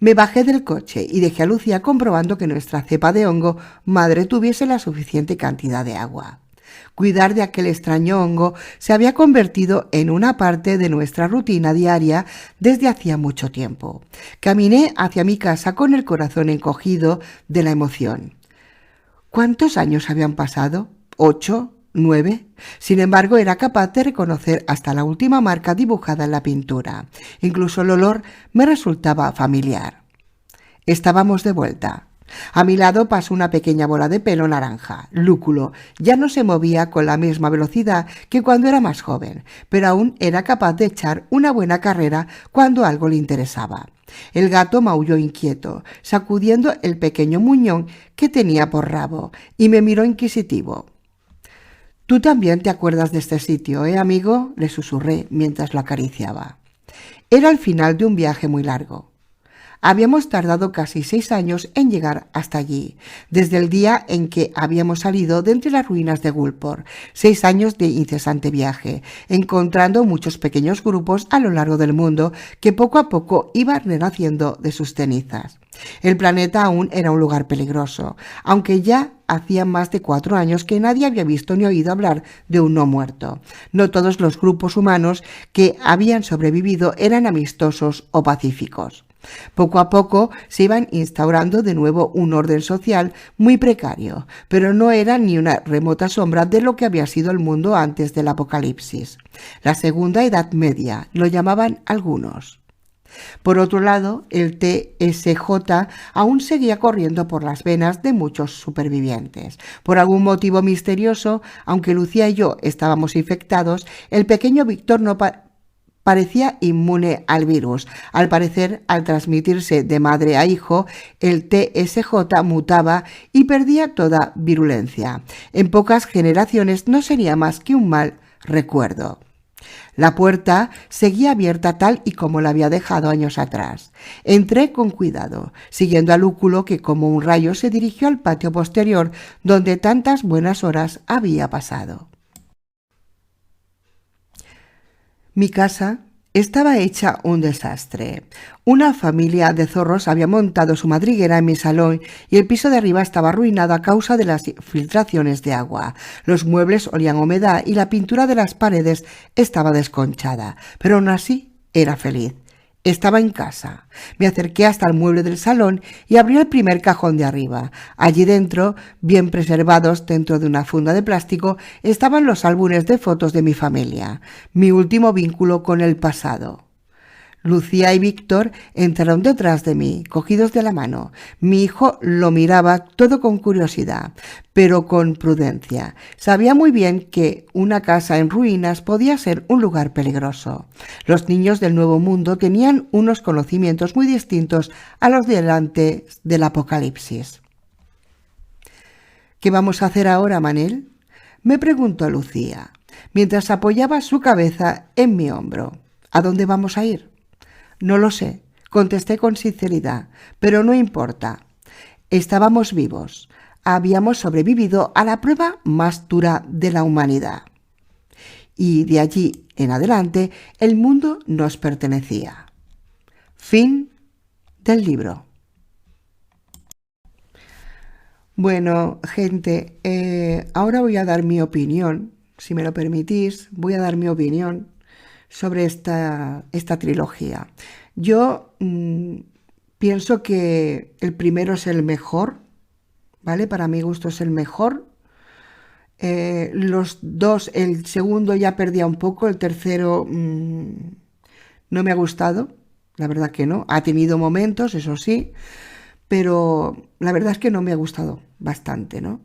Me bajé del coche y dejé a Lucía comprobando que nuestra cepa de hongo madre tuviese la suficiente cantidad de agua. Cuidar de aquel extraño hongo se había convertido en una parte de nuestra rutina diaria desde hacía mucho tiempo. Caminé hacia mi casa con el corazón encogido de la emoción. ¿Cuántos años habían pasado? ¿8? ¿9? Sin embargo, era capaz de reconocer hasta la última marca dibujada en la pintura. Incluso el olor me resultaba familiar. Estábamos de vuelta. A mi lado pasó una pequeña bola de pelo naranja. Lúculo ya no se movía con la misma velocidad que cuando era más joven, pero aún era capaz de echar una buena carrera cuando algo le interesaba. El gato maulló inquieto, sacudiendo el pequeño muñón que tenía por rabo, y me miró inquisitivo. «Tú también te acuerdas de este sitio, amigo?», le susurré mientras lo acariciaba. Era el final de un viaje muy largo. Habíamos tardado casi 6 años en llegar hasta allí, desde el día en que habíamos salido de entre las ruinas de Gulpor. 6 años de incesante viaje, encontrando muchos pequeños grupos a lo largo del mundo que poco a poco iban renaciendo de sus cenizas. El planeta aún era un lugar peligroso, aunque ya hacía más de 4 años que nadie había visto ni oído hablar de un no muerto. No todos los grupos humanos que habían sobrevivido eran amistosos o pacíficos. Poco a poco se iban instaurando de nuevo un orden social muy precario, pero no era ni una remota sombra de lo que había sido el mundo antes del apocalipsis. La Segunda Edad Media, lo llamaban algunos. Por otro lado, el TSJ aún seguía corriendo por las venas de muchos supervivientes. Por algún motivo misterioso, aunque Lucía y yo estábamos infectados, el pequeño Víctor no parecía inmune al virus. Al parecer, al transmitirse de madre a hijo, el TSJ mutaba y perdía toda virulencia. En pocas generaciones no sería más que un mal recuerdo. La puerta seguía abierta tal y como la había dejado años atrás. Entré con cuidado, siguiendo a Lúculo, que como un rayo se dirigió al patio posterior donde tantas buenas horas había pasado. Mi casa estaba hecha un desastre. Una familia de zorros había montado su madriguera en mi salón y el piso de arriba estaba arruinado a causa de las filtraciones de agua. Los muebles olían a humedad y la pintura de las paredes estaba desconchada, pero aún así era feliz. Estaba en casa. Me acerqué hasta el mueble del salón y abrí el primer cajón de arriba. Allí dentro, bien preservados dentro de una funda de plástico, estaban los álbumes de fotos de mi familia, mi último vínculo con el pasado. Lucía y Víctor entraron detrás de mí, cogidos de la mano. Mi hijo lo miraba todo con curiosidad, pero con prudencia. Sabía muy bien que una casa en ruinas podía ser un lugar peligroso. Los niños del Nuevo Mundo tenían unos conocimientos muy distintos a los de antes del Apocalipsis. ¿Qué vamos a hacer ahora, Manel?, me preguntó Lucía, mientras apoyaba su cabeza en mi hombro. ¿A dónde vamos a ir? No lo sé, contesté con sinceridad, pero no importa. Estábamos vivos. Habíamos sobrevivido a la prueba más dura de la humanidad. Y de allí en adelante el mundo nos pertenecía. Fin del libro. Bueno, gente, ahora voy a dar mi opinión, si me lo permitís, voy a dar mi opinión sobre esta trilogía. Yo pienso que el primero es el mejor, ¿vale? Para mi gusto es el mejor. Los dos, el segundo ya perdía un poco, el tercero no me ha gustado, la verdad que no. Ha tenido momentos, eso sí, pero la verdad es que no me ha gustado bastante, ¿no?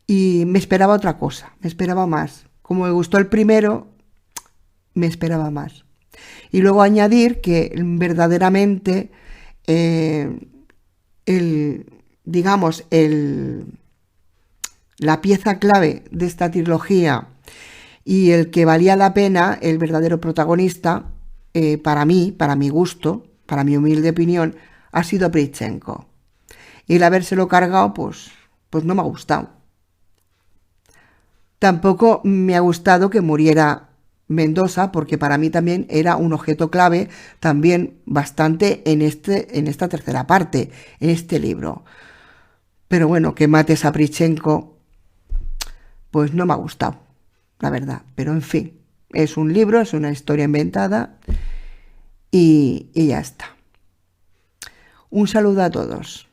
Y me esperaba otra cosa, me esperaba más. Como me gustó el primero, me esperaba más. Y luego añadir que verdaderamente digamos, la pieza clave de esta trilogía y el que valía la pena, el verdadero protagonista, para mí, para mi gusto, para mi humilde opinión, ha sido Prichenko. Y el habérselo cargado, pues no me ha gustado. Tampoco me ha gustado que muriera Mendoza, porque para mí también era un objeto clave, también bastante en esta tercera parte, en este libro. Pero bueno, que mates a Prichenko, pues no me ha gustado, la verdad. Pero en fin, es un libro, es una historia inventada y ya está. Un saludo a todos.